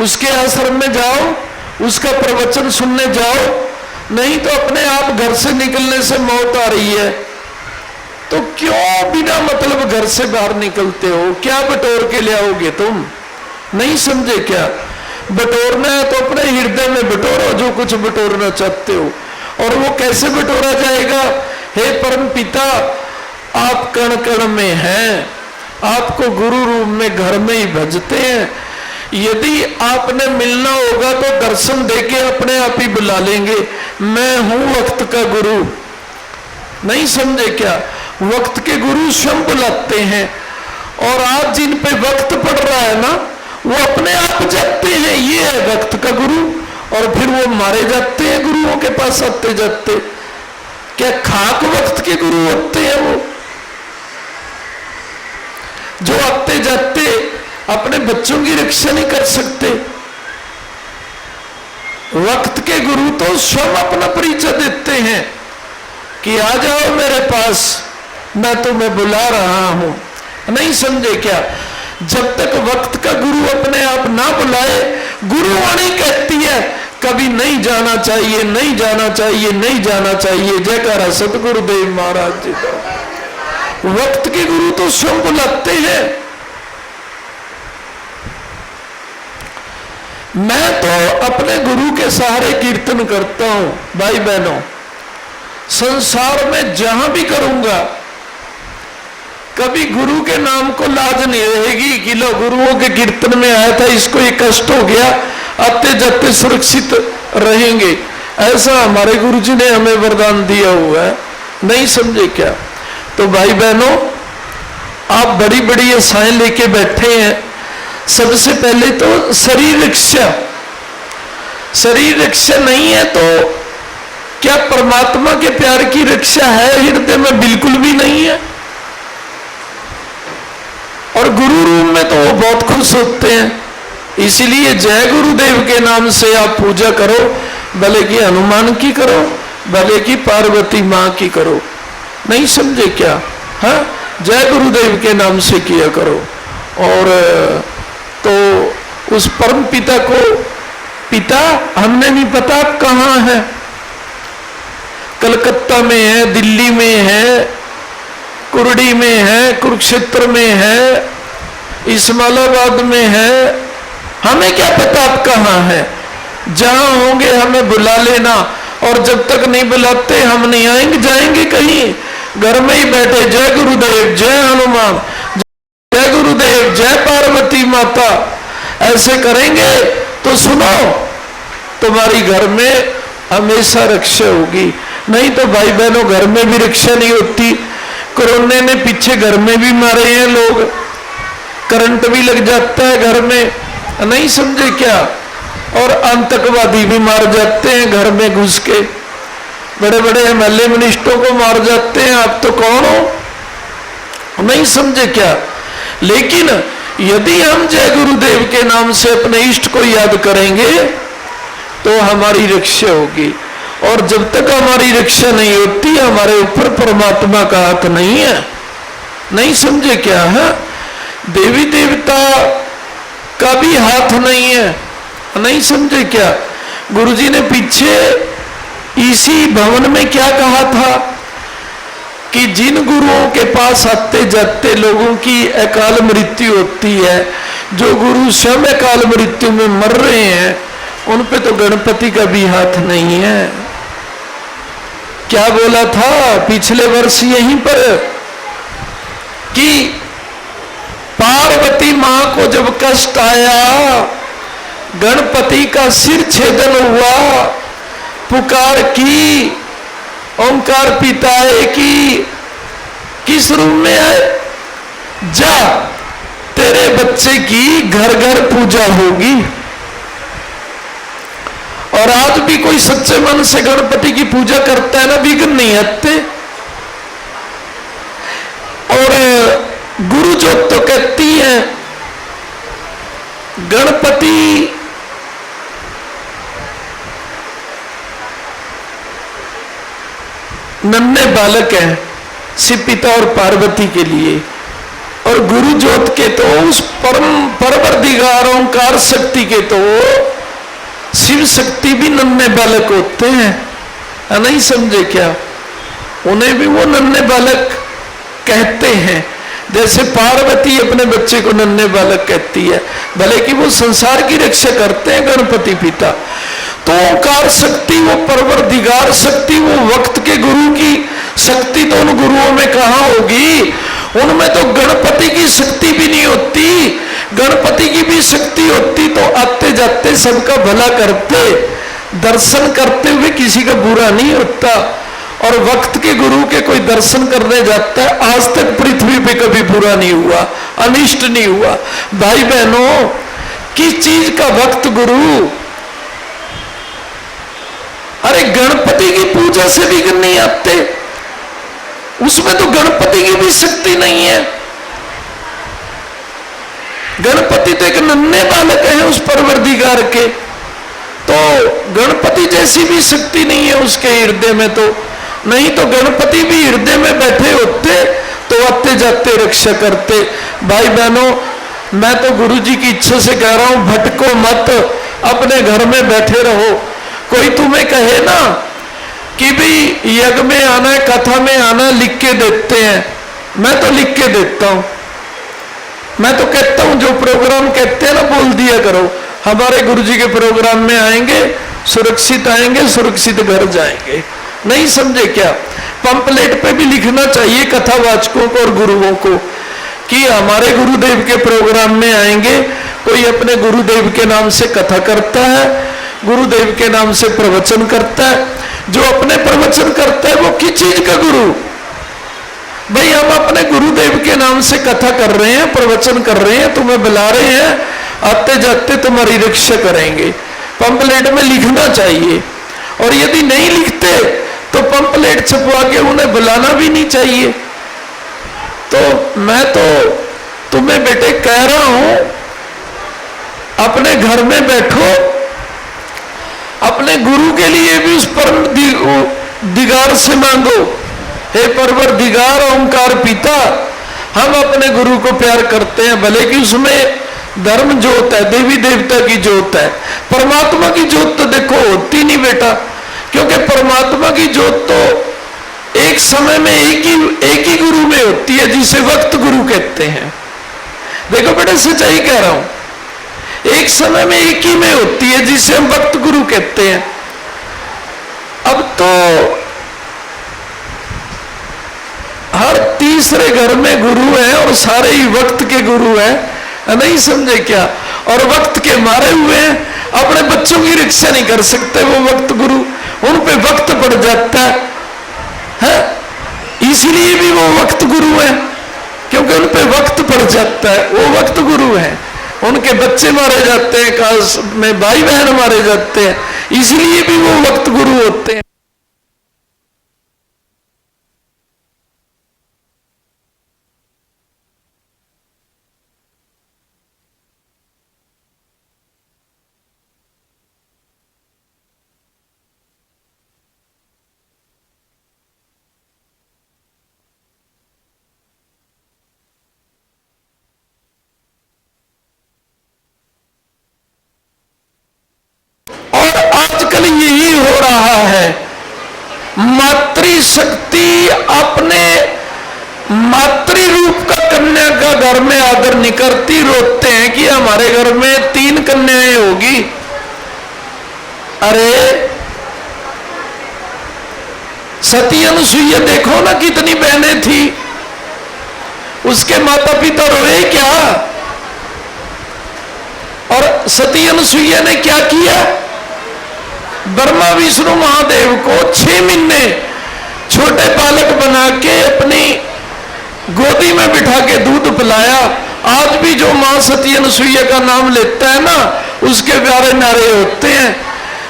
उसके आश्रम में जाओ, उसका प्रवचन सुनने जाओ, नहीं तो अपने आप घर से निकलने से मौत आ रही है, तो क्यों बिना मतलब घर से बाहर निकलते हो? क्या बटोर के ले आओगे तुम? नहीं समझे क्या? बटोरना है तो अपने हृदय में बटोरो जो कुछ बटोरना चाहते हो। और वो कैसे बटोरा जाएगा? हे परम पिता, आप कण कण में हैं, आपको गुरु रूप में घर में ही भजते हैं। यदि आपने मिलना होगा तो दर्शन देके अपने आप ही बुला लेंगे। मैं हूं वक्त का गुरु। नहीं समझे क्या? वक्त के गुरु स्वयं बुलाते हैं, और आज जिन पे वक्त पड़ रहा है ना, वो अपने आप जाते हैं, ये है वक्त का गुरु, और फिर वो मारे जाते हैं गुरुओं के पास आते जाते। क्या खाक वक्त के गुरु होते हैं वो, जो आते जाते अपने बच्चों की रक्षा नहीं कर सकते? वक्त के गुरु तो स्वयं अपना परिचय देते हैं कि आ जाओ मेरे पास, मैं तुम्हें बुला रहा हूं। नहीं समझे क्या? जब तक वक्त का गुरु अपने आप ना बुलाए, गुरुवाणी कहती है कभी नहीं जाना चाहिए, नहीं जाना चाहिए, नहीं जाना चाहिए। जयकारा सतगुरुदेव महाराज जी का। वक्त के गुरु तो स्वयं बुलाते हैं। मैं तो अपने गुरु के सहारे कीर्तन करता हूं भाई बहनों। संसार में जहां भी करूंगा, कभी गुरु के नाम को लाज नहीं रहेगी कि लो गुरुओं के कीर्तन में आया था, इसको ये कष्ट हो गया, आते जाते सुरक्षित रहेंगे। ऐसा हमारे गुरु जी ने हमें वरदान दिया हुआ है। नहीं समझे क्या? तो भाई बहनों, आप बड़ी बड़ी आशाएं लेके बैठे हैं। सबसे पहले तो शरीर रक्षा, शरीर रक्षा नहीं है तो क्या परमात्मा के प्यार की रक्षा है हृदय में? बिल्कुल भी नहीं है। और गुरु रूप में तो वो बहुत खुश होते हैं। इसलिए जय गुरुदेव के नाम से आप पूजा करो, भले की हनुमान की करो, भले की पार्वती माँ की करो। नहीं समझे क्या? हाँ, जय गुरुदेव के नाम से किया करो। और तो उस परम पिता को, पिता हमने नहीं पता कहाँ है, कलकत्ता में है, दिल्ली में है, कुरडी में है, कुरुक्षेत्र में है, इस्माइलाबाद में है, हमें क्या पता आप कहाँ हैं? जहां होंगे हमें बुला लेना, और जब तक नहीं बुलाते हम नहीं आएंगे, जाएंगे कहीं? घर में ही बैठे जय गुरुदेव, जय हनुमान, जय गुरुदेव, जय पार्वती माता, ऐसे करेंगे तो सुनो, तुम्हारी घर में हमेशा रक्षा होगी। नहीं तो भाई बहनों, घर में भी रक्षा नहीं होती। कोरोना ने पीछे घर में भी मारे हैं लोग, करंट भी लग जाता है घर में। नहीं समझे क्या? और आतंकवादी भी मार जाते हैं घर में घुस के, बड़े बड़े एमएलए मिनिस्टरों को मार जाते हैं। आप तो कौन हो? नहीं समझे क्या? लेकिन यदि हम जय गुरुदेव के नाम से अपने इष्ट को याद करेंगे तो हमारी रक्षा होगी। और जब तक हमारी रक्षा नहीं होती, हमारे ऊपर परमात्मा का हक नहीं है। नहीं समझे क्या है? देवी देवता का भी हाथ नहीं है। नहीं समझे क्या? गुरुजी ने पीछे इसी भवन में क्या कहा था कि जिन गुरुओं के पास आते जाते लोगों की अकाल मृत्यु होती है, जो गुरु स्वयं अकाल मृत्यु में मर रहे हैं, उन पे तो गणपति का भी हाथ नहीं है। क्या बोला था पिछले वर्ष यहीं पर कि पार्वती मां को जब कष्ट आया, गणपति का सिर छेदन हुआ, पुकार की, ओंकार पिताए की, किस रूप में आए? जा, तेरे बच्चे की घर घर पूजा होगी। और आज भी कोई सच्चे मन से गणपति की पूजा करता है ना, विघ्न नहीं आते। और गुरु जो तो कहती है गणपति नन्हे बालक है शिव पिता और पार्वती के लिए, और गुरु ज्योत के तो उस परम परवरदिगार ओंकार शक्ति के तो शिव शक्ति भी नन्हे बालक होते हैं। नहीं समझे क्या? उन्हें भी वो नन्हे बालक कहते हैं, जैसे पार्वती अपने बच्चे को नन्हे बालक कहती है, भले कि वो संसार की रक्षा करते हैं गणपति पिता। तो ओंकार शक्ति, वो परवरदिगार शक्ति, वो वक्त के गुरु की शक्ति तो उन गुरुओं में कहाँ होगी? उनमें तो गणपति की शक्ति भी नहीं होती। गणपति की भी शक्ति होती तो आते जाते सबका भला करते, दर्शन करते हुए किसी का बुरा नहीं होता। और वक्त के गुरु के कोई दर्शन करने जाता है, आज तक पृथ्वी पे कभी बुरा नहीं हुआ, अनिष्ट नहीं हुआ। भाई बहनों, किस चीज का वक्त गुरु? अरे गणपति की पूजा से भी नहीं आते, उसमें तो गणपति की भी शक्ति नहीं है। गणपति तो एक नन्हे बालक है उस परवरदिगार के, तो गणपति जैसी भी शक्ति नहीं है उसके हृदय में। तो नहीं तो गणपति भी हृदय में बैठे होते तो आते जाते रक्षा करते। भाई बहनों, मैं तो गुरुजी की इच्छा से कह रहा हूं, भटको मत, अपने घर में बैठे रहो। कोई तुम्हें कहे ना कि भाई यज्ञ में आना है, कथा में आना, लिख के देते हैं, मैं तो लिख के देता हूं। मैं तो कहता हूं जो प्रोग्राम कहते हैं ना, बोल दिया करो, हमारे गुरुजी के प्रोग्राम में आएंगे, सुरक्षित आएंगे, सुरक्षित घर जाएंगे। नहीं समझे क्या? पंपलेट पे भी लिखना चाहिए कथावाचकों को और गुरुओं को कि हमारे गुरुदेव के प्रोग्राम में आएंगे, कोई अपने गुरुदेव के नाम से कथा करता है, गुरुदेव के नाम से प्रवचन करता है। जो अपने प्रवचन करता है वो किस चीज का गुरु? भाई हम अपने गुरुदेव के नाम से कथा कर रहे हैं, प्रवचन कर रहे हैं, तुम्हें बुला रहे हैं, आते जाते तुम्हारी रक्षा करेंगे। पंपलेट में लिखना चाहिए, और यदि नहीं लिखते तो पंपलेट छपवा के उन्हें बुलाना भी नहीं चाहिए। तो मैं तो तुम्हें बेटे कह रहा हूं, अपने घर में बैठो, अपने गुरु के लिए भी उस परम दिगार से मांगो, हे परवर दिगार ओंकार पिता, हम अपने गुरु को प्यार करते हैं, भले कि उसमें धर्म जोत है, देवी देवता की जोत है। परमात्मा की जोत तो देखो होती नहीं बेटा, क्योंकि परमात्मा की जोत तो एक समय में एक ही गुरु में होती है, जिसे वक्त गुरु कहते हैं। देखो बेटा, सच्चाई कह रहा हूं, एक समय में एक ही में होती है, जिसे हम वक्त गुरु कहते हैं। अब तो हर तीसरे घर में गुरु है और सारे ही वक्त के गुरु हैं। नहीं समझे क्या? और वक्त के मारे हुए हैं, अपने बच्चों की रक्षा नहीं कर सकते वो वक्त गुरु, उन पे वक्त पड़ जाता है, इसलिए भी वो वक्त गुरु है, क्योंकि उन पे वक्त पड़ जाता है, वो वक्त गुरु है। उनके बच्चे मारे जाते हैं, काश में भाई बहन मारे जाते हैं, इसलिए भी वो वक्त गुरु होते हैं। मातृशक्ति अपने मातृ रूप का कन्या का घर में आदर नहीं करती, रोते हैं कि हमारे घर में 3 कन्याएं होगी। अरे सती अनुसुईया देखो ना कितनी बहनें थी, उसके माता पिता रोए क्या? और सती अनुसुईया ने क्या किया? ब्रह्मा विष्णु महादेव को 6 महीने छोटे बालक बना के अपनी गोदी में बिठा के दूध पिलाया। आज भी जो मां सती अनुसुईया का नाम लेता है ना, उसके प्यारे नारे होते हैं।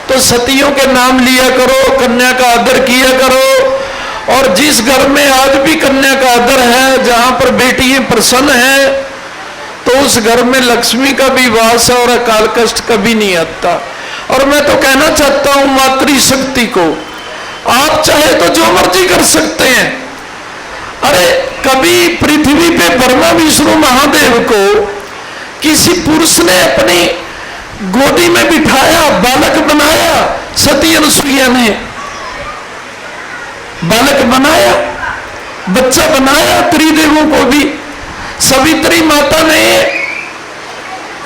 तो सतियों के नाम लिया करो, कन्या का आदर किया करो। और जिस घर में आज भी कन्या का आदर है, जहां पर बेटियां प्रसन्न है, तो उस घर में लक्ष्मी का भी वास है और अकाल कष्ट कभी नहीं आता। और मैं तो कहना चाहता हूं मातृशक्ति को, आप चाहे तो जो मर्जी कर सकते हैं। अरे कभी पृथ्वी पे ब्रह्मा विष्णु महादेव को किसी पुरुष ने अपनी गोदी में बिठाया, बालक बनाया? सती अनुसुईया ने बालक बनाया, बच्चा बनाया। त्रिदेवों को भी, सवित्री माता ने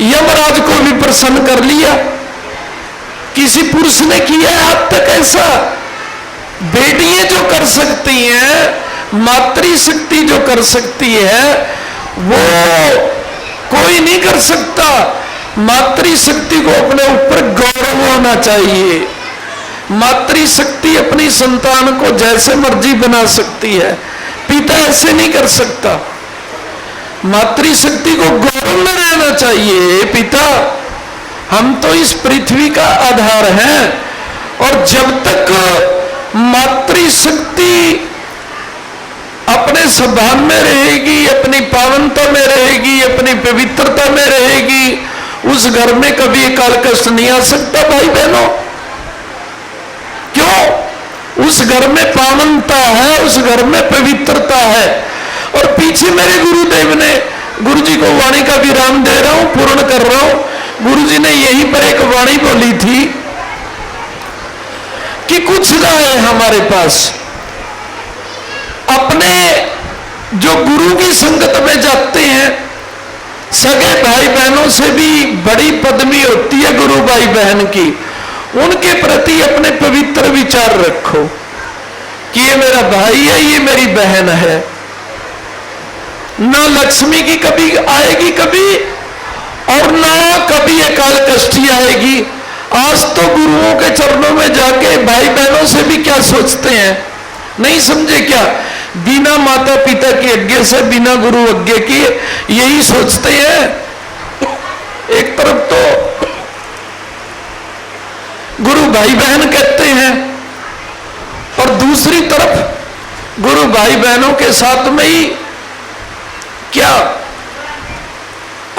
यमराज को भी प्रसन्न कर लिया। किसी पुरुष ने किया आज तक ऐसा? बेटियां जो कर सकती हैं, मातृशक्ति जो कर सकती है, वो कोई नहीं कर सकता। मातृशक्ति को अपने ऊपर गौरव होना चाहिए। मातृशक्ति अपनी संतान को जैसे मर्जी बना सकती है, पिता ऐसे नहीं कर सकता। मातृशक्ति को गौरव में रहना चाहिए। पिता, हम तो इस पृथ्वी का आधार हैं, और जब तक मातृशक्ति अपने स्वभाव में रहेगी, अपनी पावनता में रहेगी, अपनी पवित्रता में रहेगी, उस घर में कभी अकाल कष्ट नहीं आ सकता। भाई बहनों, क्यों? उस घर में पावनता है, उस घर में पवित्रता है। और पीछे मेरे गुरुदेव ने, गुरु जी को वाणी का विराम दे रहा हूं, पूर्ण कर रहा हूं। गुरु जी ने यहीं पर एक वाणी बोली थी कि कुछ ना है हमारे पास, अपने जो गुरु की संगत में जाते हैं, सगे भाई बहनों से भी बड़ी पदवी होती है गुरु भाई बहन की। उनके प्रति अपने पवित्र विचार रखो कि ये मेरा भाई है, ये मेरी बहन है। ना लक्ष्मी की कभी आएगी कभी, और ना कभी अकाल कष्टी आएगी। आज तो गुरुओं के चरणों में जाके भाई बहनों से भी क्या सोचते हैं, नहीं समझे क्या? बिना माता पिता की आज्ञा से, बिना गुरु आज्ञा के यही सोचते हैं। एक तरफ तो गुरु भाई बहन कहते हैं, और दूसरी तरफ गुरु भाई बहनों के साथ में ही क्या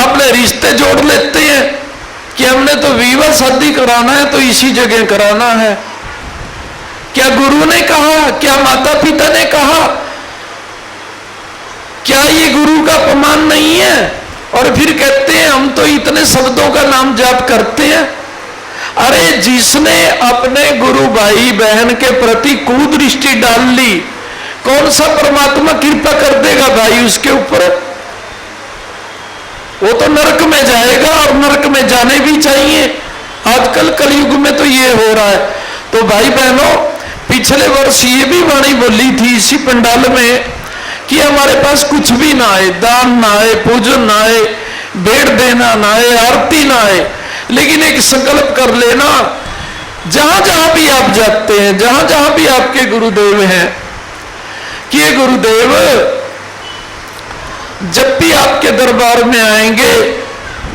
अपने रिश्ते जोड़ लेते हैं कि हमने तो विवाह शादी कराना है तो इसी जगह कराना है। क्या गुरु ने कहा? क्या माता पिता ने कहा? क्या ये गुरु का अपमान नहीं है? और फिर कहते हैं हम तो इतने शब्दों का नाम जाप करते हैं। अरे जिसने अपने गुरु भाई बहन के प्रति कुदृष्टि डाल ली, कौन सा परमात्मा कृपा कर देगा भाई उसके ऊपर? वो तो नरक में जाएगा, और नरक में जाने भी चाहिए। आजकल कलयुग में तो ये हो रहा है। तो भाई बहनों, पिछले वर्ष ये भी वाणी बोली थी इसी पंडाल में कि हमारे पास कुछ भी ना आए, दान ना आए, पूजन ना आए, भेंट देना ना आए, आरती ना आए, लेकिन एक संकल्प कर लेना, जहां जहां भी आप जाते हैं, जहां जहां भी आपके गुरुदेव हैं, कि ये गुरुदेव जब भी आपके दरबार में आएंगे,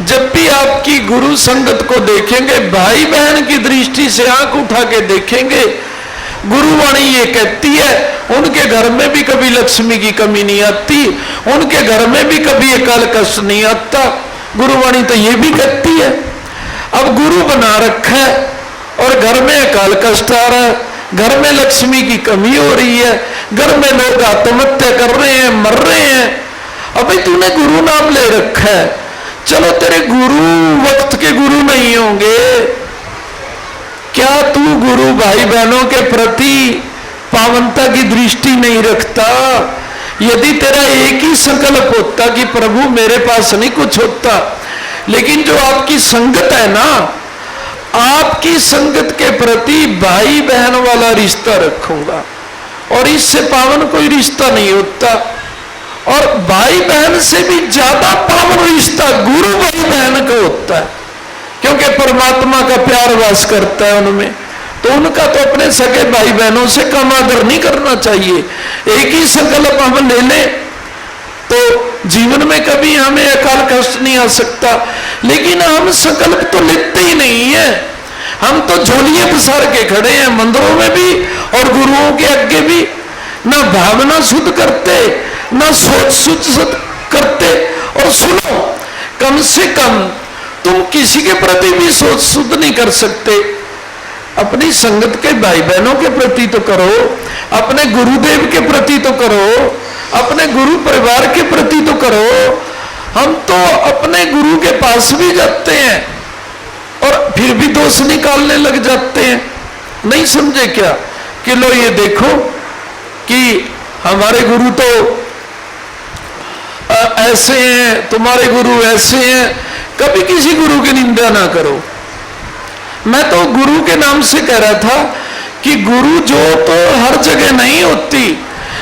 जब भी आपकी गुरु संगत को देखेंगे, भाई बहन की दृष्टि से आंख उठा के देखेंगे। गुरुवाणी ये कहती है उनके घर में भी कभी लक्ष्मी की कमी नहीं आती, उनके घर में भी कभी अकाल कष्ट नहीं आता। गुरुवाणी तो ये भी कहती है। अब गुरु बना रखा है और घर में अकाल कष्ट आ रहा है, घर में लक्ष्मी की कमी हो रही है, घर में लोग आत्महत्या कर रहे हैं, मर रहे हैं। अभी तूने गुरु नाम ले रखा है, चलो तेरे गुरु वक्त के गुरु नहीं होंगे, क्या तू गुरु भाई बहनों के प्रति की दृष्टि नहीं रखता। यदि तेरा एक ही संकल्प होता कि प्रभु मेरे पास नहीं कुछ होता, लेकिन जो आपकी संगत है ना, आपकी संगत के प्रति भाई बहन वाला रिश्ता रखूंगा, और इससे पावन कोई रिश्ता नहीं होता। और भाई बहन से भी ज्यादा पावन रिश्ता गुरु भाई बहन का होता है, क्योंकि परमात्मा का प्यार वास करता है उनमें। तो उनका तो अपने सगे भाई बहनों से कम आदर नहीं करना चाहिए। एक ही संकल्प हम ले लें तो जीवन में कभी हमें अकाल कष्ट नहीं आ सकता। लेकिन हम संकल्प तो लेते ही नहीं है, हम तो झोलियां पसार के खड़े हैं मंदिरों में भी और गुरुओं के आगे भी। ना भावना शुद्ध करते, ना सोच शुद्ध करते। और सुनो, कम से कम तुम किसी के प्रति भी सोच शुद्ध नहीं कर सकते, अपनी संगत के भाई बहनों के प्रति तो करो, अपने गुरुदेव के प्रति तो करो, अपने गुरु परिवार के प्रति तो करो। हम तो अपने गुरु के पास भी जाते हैं और फिर भी दोष निकालने लग जाते हैं। नहीं समझे क्या कि लो ये देखो कि हमारे गुरु तो ऐसे हैं, तुम्हारे गुरु ऐसे हैं। कभी किसी गुरु की निंदा ना करो। मैं तो गुरु के नाम से कह रहा था कि गुरु जो तो हर जगह नहीं होती,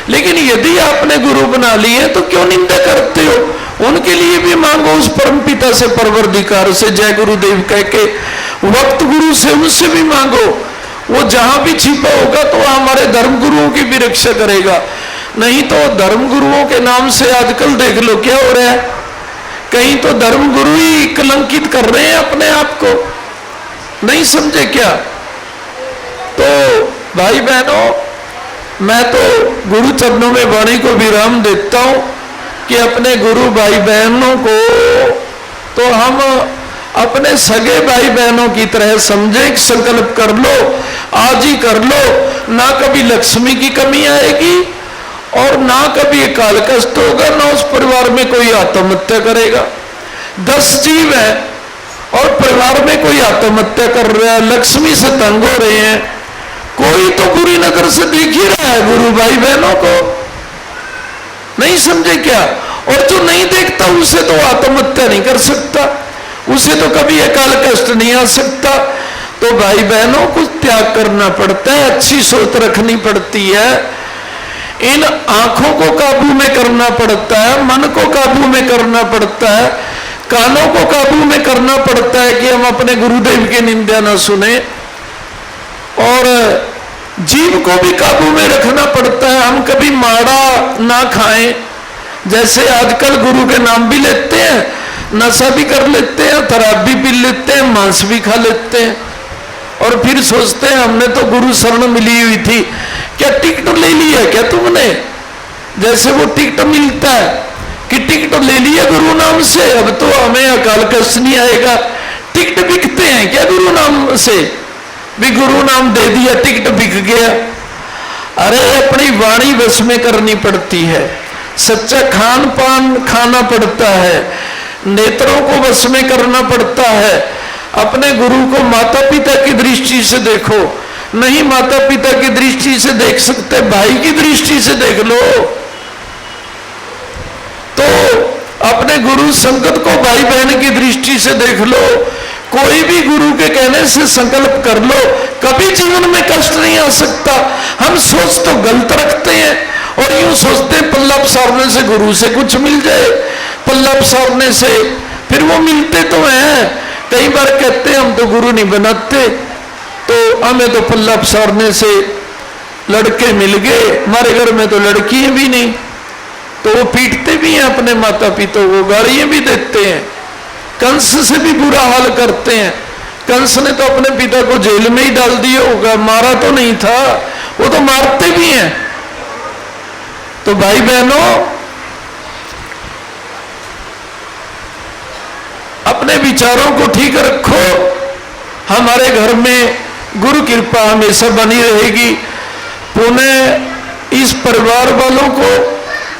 लेकिन यदि आपने गुरु बना लिए तो क्यों निंदा करते हो? उनके लिए भी मांगो, उस परम पिता से, परवरदिगार से, जय गुरुदेव कह के वक्त गुरु से, उनसे भी मांगो। वो जहां भी छिपा होगा तो हमारे धर्म गुरुओं की भी रक्षा करेगा। नहीं तो धर्म गुरुओं के नाम से आजकल देख लो क्या हो रहा है, कहीं तो धर्म गुरु ही कलंकित कर रहे हैं अपने आप को। नहीं समझे क्या? तो भाई बहनों, मैं तो गुरु चरणों में वाणी को विराम देता हूं कि अपने गुरु भाई बहनों को तो हम अपने सगे भाई बहनों की तरह समझे। संकल्प कर लो, आज ही कर लो, ना कभी लक्ष्मी की कमी आएगी और ना कभी अकाल कष्ट होगा, ना उस परिवार में कोई आत्महत्या करेगा। 10 जीव है और परिवार में कोई आत्महत्या कर रहा है, लक्ष्मी से तंग हो रहे हैं, कोई तो बुरी नजर से देख ही रहा है गुरु भाई बहनों को। नहीं समझे क्या? और जो नहीं देखता उसे तो आत्महत्या नहीं कर सकता, उसे तो कभी अकाल कष्ट नहीं आ सकता। तो भाई बहनों को त्याग करना पड़ता है, अच्छी सोच रखनी पड़ती है, इन आंखों को काबू में करना पड़ता है, मन को काबू में करना पड़ता है, कानों को काबू में करना पड़ता है कि हम अपने गुरुदेव की निंदा न सुने, और जीव को भी काबू में रखना पड़ता है, हम कभी माड़ा ना खाएं। जैसे आजकल गुरु के नाम भी लेते हैं, नशा भी कर लेते हैं, शराब भी पी लेते हैं, मांस भी खा लेते हैं, और फिर सोचते हैं हमने तो गुरु शरण मिली हुई थी। क्या टिकट ले लिया क्या तुमने? जैसे वो टिकट मिलता है कि टिकट ले लिया गुरु नाम से, अब तो हमें अकाल कष्ट नहीं आएगा। टिकट बिकते हैं क्या गुरु नाम से? भी गुरु नाम दे दिया, टिकट बिक गया। अरे अपनी वाणी वश में करनी पड़ती है, सच्चा खान पान खाना पड़ता है, नेत्रों को वश में करना पड़ता है। अपने गुरु को माता पिता की दृष्टि से देखो, नहीं माता पिता की दृष्टि से देख सकते, भाई की दृष्टि से देख लो। तो अपने गुरु संगत को भाई बहन की दृष्टि से देख लो। कोई भी गुरु के कहने से संकल्प कर लो, कभी जीवन में कष्ट नहीं आ सकता। हम सोच तो गलत रखते हैं और यूं सोचते हैं पल्ला पसारने से गुरु से कुछ मिल जाए, पल्ला पसारने से फिर वो मिलते तो हैं। कई बार कहते हैं हम तो गुरु नहीं बनाते, तो हमें तो पल्ला पसारने से लड़के मिल गए, हमारे घर में तो लड़कियां भी नहीं, तो वो पीटते भी हैं अपने माता पिता को, गालियां भी देते हैं, कंस से भी बुरा हाल करते हैं। कंस ने तो अपने पिता को जेल में ही डाल दिया होगा, मारा तो नहीं था, वो तो मारते भी हैं। तो भाई बहनों, अपने विचारों को ठीक रखो। हमारे घर में गुरु कृपा हमेशा बनी रहेगी। पुनः इस परिवार वालों को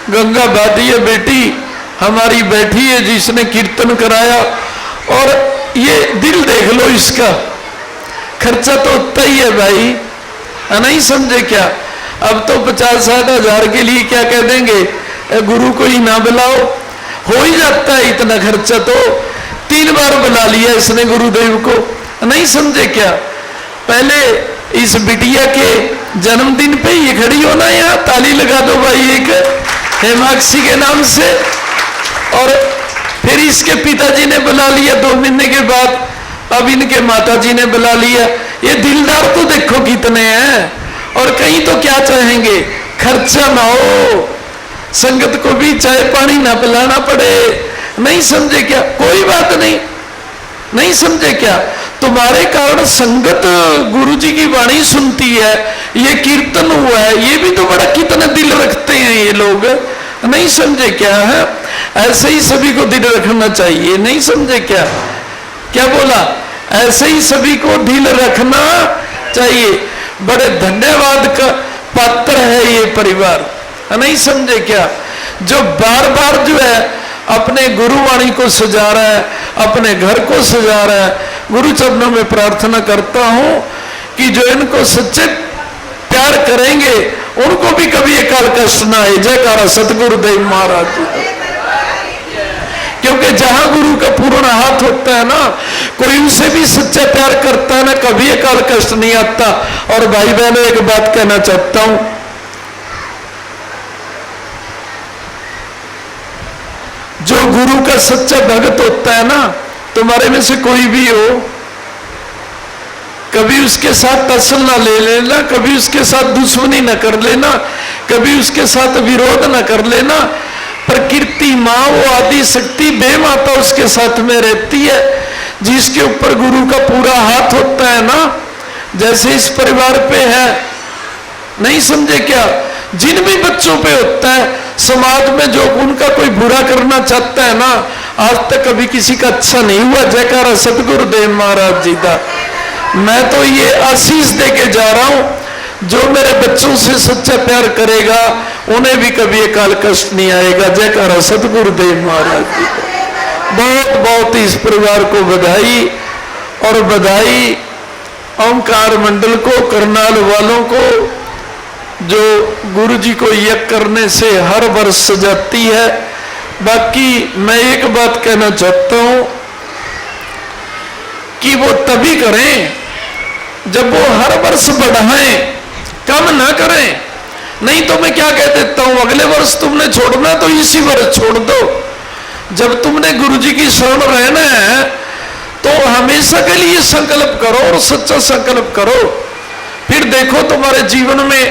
गंगा बादिया बेटी हमारी बैठी है जिसने कीर्तन कराया, और ये दिल देख लो, इसका खर्चा तो उतना ही है भाई, नहीं समझे क्या? अब तो 50-60 हजार के लिए क्या कह देंगे, गुरु को ही ना बुलाओ, हो ही जाता है इतना खर्चा। तो 3 बार बुला लिया इसने गुरुदेव को, नहीं समझे क्या। पहले इस बिटिया के जन्मदिन पे ये खड़ी होना, यहाँ ताली लगा दो भाई एक हेमाक्षी के नाम से। और फिर इसके पिताजी ने बुला लिया 2 महीने के बाद, अब इनके माताजी ने बुला लिया। ये दिलदार तो देखो कितने हैं। और कहीं तो क्या चाहेंगे, खर्चा ना हो, संगत को भी चाय पानी ना पिलाना पड़े, नहीं समझे क्या। कोई बात नहीं, नहीं समझे क्या। तुम्हारे कारण संगत गुरु जी की वाणी सुनती है, ये कीर्तन हुआ है, ये भी तो बड़ा कितना दिल रखते हैं ये लोग, नहीं समझे क्या है। ऐसे ही सभी को दिल रखना चाहिए, नहीं समझे क्या। क्या बोला, ऐसे ही सभी को दिल रखना चाहिए। बड़े धन्यवाद का पात्र है ये परिवार, नहीं समझे क्या, जो बार बार जो है अपने गुरुवाणी को सजा रहा है, अपने घर को सजा रहा है। गुरु चरणों में प्रार्थना करता हूं कि जो इनको सच्चे प्यार करेंगे उनको भी कभी अकाल कष्ट ना आए। जयकारा सतगुरुदेव महाराज जी। क्योंकि जहां गुरु का पूर्ण हाथ होता है ना, कोई उसे भी सच्चा प्यार करता है ना, कभी अकाल कष्ट नहीं आता। और भाई बहनों, एक बात कहना चाहता हूं, जो गुरु का सच्चा भक्त होता है ना, तुम्हारे में से कोई भी हो, कभी उसके साथ तसल ना ले लेना, कभी उसके साथ दुश्मनी ना कर लेना, कभी उसके साथ विरोध ना कर लेना। प्रकृति माँ वो आदि शक्ति बे माता उसके साथ में रहती है, जिसके ऊपर गुरु का पूरा हाथ होता है ना, जैसे इस परिवार पे है, नहीं समझे क्या। जिन भी बच्चों पे होता है, समाज में जो उनका कोई बुरा करना चाहता है ना, आज तक कभी किसी का अच्छा नहीं हुआ। जयकारा सतगुरुदेव महाराज जी का। मैं तो ये आशीष दे के जा रहा हूं, जो मेरे बच्चों से सच्चा प्यार करेगा उन्हें भी कभी अकाल कष्ट नहीं आएगा। जयकारा सतगुरुदेव महाराज जी का। बहुत बहुत इस परिवार को बधाई, और बधाई ओंकार मंडल को, करनाल वालों को, जो गुरु जी को यज्ञ करने से हर वर्ष सजाती है। बाकी मैं एक बात कहना चाहता हूं कि वो तभी करें जब वो हर वर्ष बढ़ाएं, कम ना करें। नहीं तो मैं क्या कह देता हूं, अगले वर्ष तुमने छोड़ना तो इसी वर्ष छोड़ दो। जब तुमने गुरु जी की शरण रहना है तो हमेशा के लिए संकल्प करो, और सच्चा संकल्प करो। फिर देखो तुम्हारे जीवन में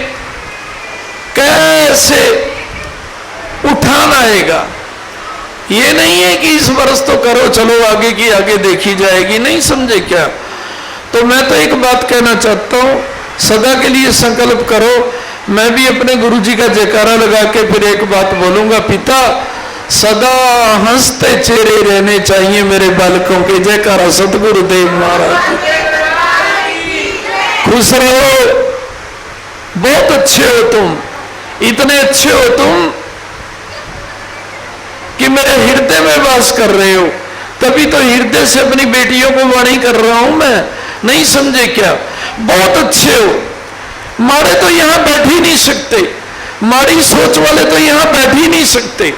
कैसे उठान आएगा। ये नहीं है कि इस वर्ष तो करो, चलो आगे की आगे देखी जाएगी, नहीं समझे क्या। तो मैं तो एक बात कहना चाहता हूं, सदा के लिए संकल्प करो। मैं भी अपने गुरु जी का जयकारा लगा के फिर एक बात बोलूंगा, पिता सदा हंसते चेहरे रहने चाहिए मेरे बालकों के। जयकारा सतगुरुदेव महाराज जी। खुश रहो, बहुत अच्छे हो तुम, इतने अच्छे हो तुम कि मेरे हृदय में वास कर रहे हो। तभी तो हृदय से अपनी बेटियों को वाणी कर रहा हूं मैं, नहीं समझे क्या। बहुत अच्छे हो, माड़े तो यहां बैठ ही नहीं सकते, माड़ी सोच वाले तो यहां बैठ ही नहीं सकते।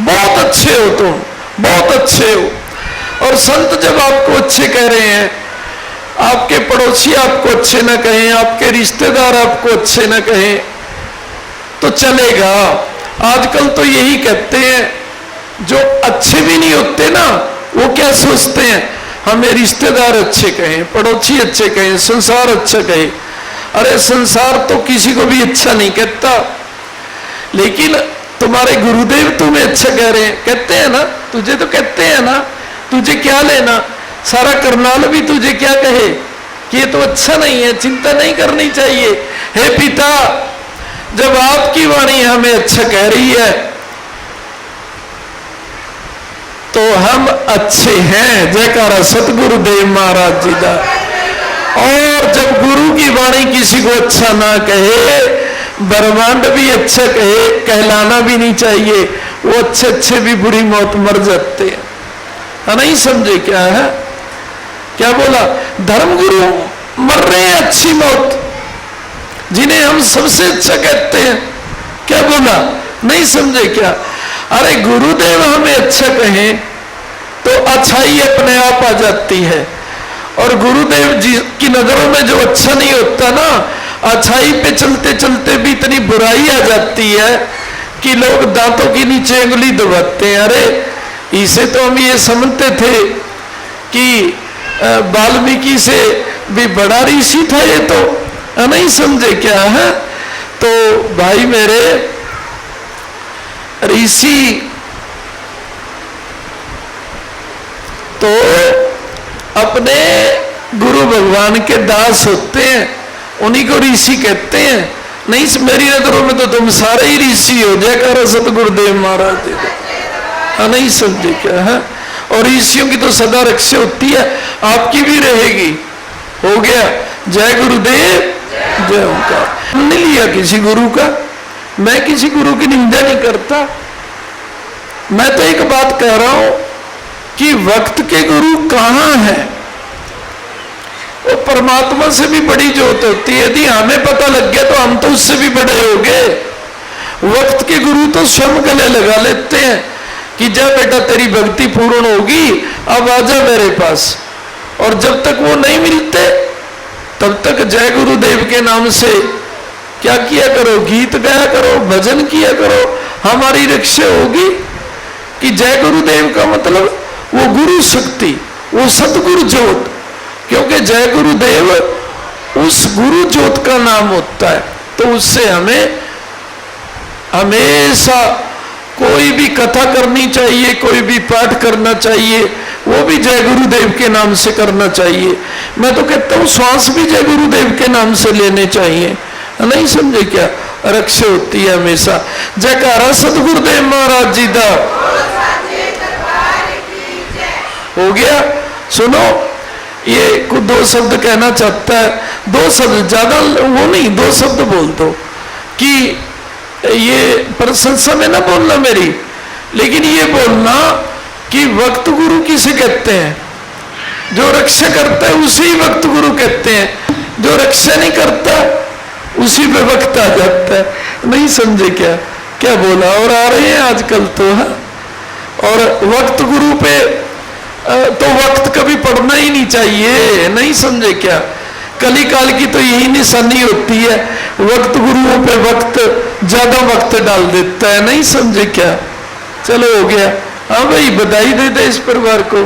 बहुत अच्छे हो तुम, बहुत अच्छे हो। और संत जब आपको अच्छे कह रहे हैं, आपके पड़ोसी आपको अच्छे ना कहें, आपके रिश्तेदार आपको अच्छे ना कहें तो चलेगा। आजकल तो यही कहते हैं, जो अच्छे भी नहीं होते ना, वो क्या सोचते हैं, हमें रिश्तेदार अच्छे कहें, पड़ोसी अच्छे कहें, संसार अच्छा कहे। अरे संसार तो किसी को भी अच्छा नहीं कहता, लेकिन तुम्हारे गुरुदेव तुम्हें अच्छा कह रहे हैं, कहते हैं ना, तुझे तो कहते हैं ना, तुझे क्या लेना, सारा करनाल भी तुझे क्या कहे कि ये तो अच्छा नहीं है, चिंता नहीं करनी चाहिए। हे पिता, जब आपकी वाणी हमें अच्छा कह रही है तो हम अच्छे हैं। जयकारा सतगुरुदेव महाराज जी का। और जब गुरु की वाणी किसी को अच्छा ना कहे, ब्रह्मांड भी अच्छा कहे, कहलाना भी नहीं चाहिए। वो अच्छे अच्छे भी बुरी मौत मर जाते हैं, नहीं समझे क्या है। क्या बोला, धर्मगुरु मर रहे हैं अच्छी मौत, जिन्हें हम सबसे अच्छा कहते हैं। क्या बोला, नहीं समझे क्या? अरे गुरुदेव हमें अच्छा कहें तो अच्छाई अपने आप आ जाती है, और गुरुदेव जी की नजरों में जो अच्छा नहीं होता ना, अच्छाई पे चलते चलते भी इतनी बुराई आ जाती है कि लोग दांतों के नीचे उंगली दबाते हैं। अरे इसे तो हम ये समझते थे कि वाल्मीकि से भी बड़ा ऋषि था ये, तो नहीं समझे क्या है? तो भाई मेरे, ऋषि तो अपने गुरु भगवान के दास होते हैं, उन्हीं को ऋषि कहते हैं। नहीं, मेरी नजरों में तो तुम सारे ही ऋषि हो। जयकारा सतगुरुदेव महाराज जी का। नहीं समझे क्या है? और ऋषियों की तो सदा रक्षा होती है, आपकी भी रहेगी। हो गया, जय गुरुदेव जय ओंकार। हमने लिया किसी गुरु का, मैं किसी गुरु की निंदा नहीं करता। मैं तो एक बात कह रहा हूं कि वक्त के गुरु कहां है? वो परमात्मा से भी बड़ी ज्योत होती है। यदि हमें पता लग गया तो हम तो उससे भी बड़े हो गए। वक्त के गुरु तो स्वयं गले लगा लेते हैं कि जा बेटा तेरी भक्ति पूर्ण होगी, अब आजा मेरे पास। और जब तक वो नहीं मिलते तब तक जय गुरुदेव के नाम से क्या किया करो, गीत गाया करो, भजन किया करो, हमारी रक्षा होगी। कि जय गुरुदेव का मतलब वो गुरु शक्ति, वो सतगुरु ज्योत, क्योंकि जय गुरुदेव उस गुरु ज्योत का नाम होता है। तो उससे हमें हमेशा कोई भी कथा करनी चाहिए, कोई भी पाठ करना चाहिए, वो भी जय गुरुदेव के नाम से करना चाहिए। मैं तो कहता हूँ श्वास भी जय गुरुदेव के नाम से लेने चाहिए। नहीं समझे क्या? रक्षा होती है हमेशा। जयकारा सतगुरुदेव महाराज जी का। हो गया। सुनो, ये कुछ दो शब्द कहना चाहता है, दो शब्द, ज्यादा वो नहीं, दो शब्द बोल दो कि ये प्रशंसा में ना बोलना मेरी, लेकिन ये बोलना कि वक्त गुरु किसे कहते हैं? जो रक्षा करता है उसी वक्त गुरु कहते हैं, जो रक्षा नहीं करता उसी पे वक्त आ जाता है। नहीं समझे क्या? क्या बोला? और आ रहे हैं आजकल तो है। और वक्त गुरु पे तो वक्त कभी पढ़ना ही नहीं चाहिए। नहीं समझे क्या? कली काल की तो यही निशानी होती है, वक्त गुरुओं पे वक्त ज्यादा वक्त डाल देता है। नहीं समझे क्या? चलो हो गया। हाँ भाई, बधाई दे दे इस परिवार को।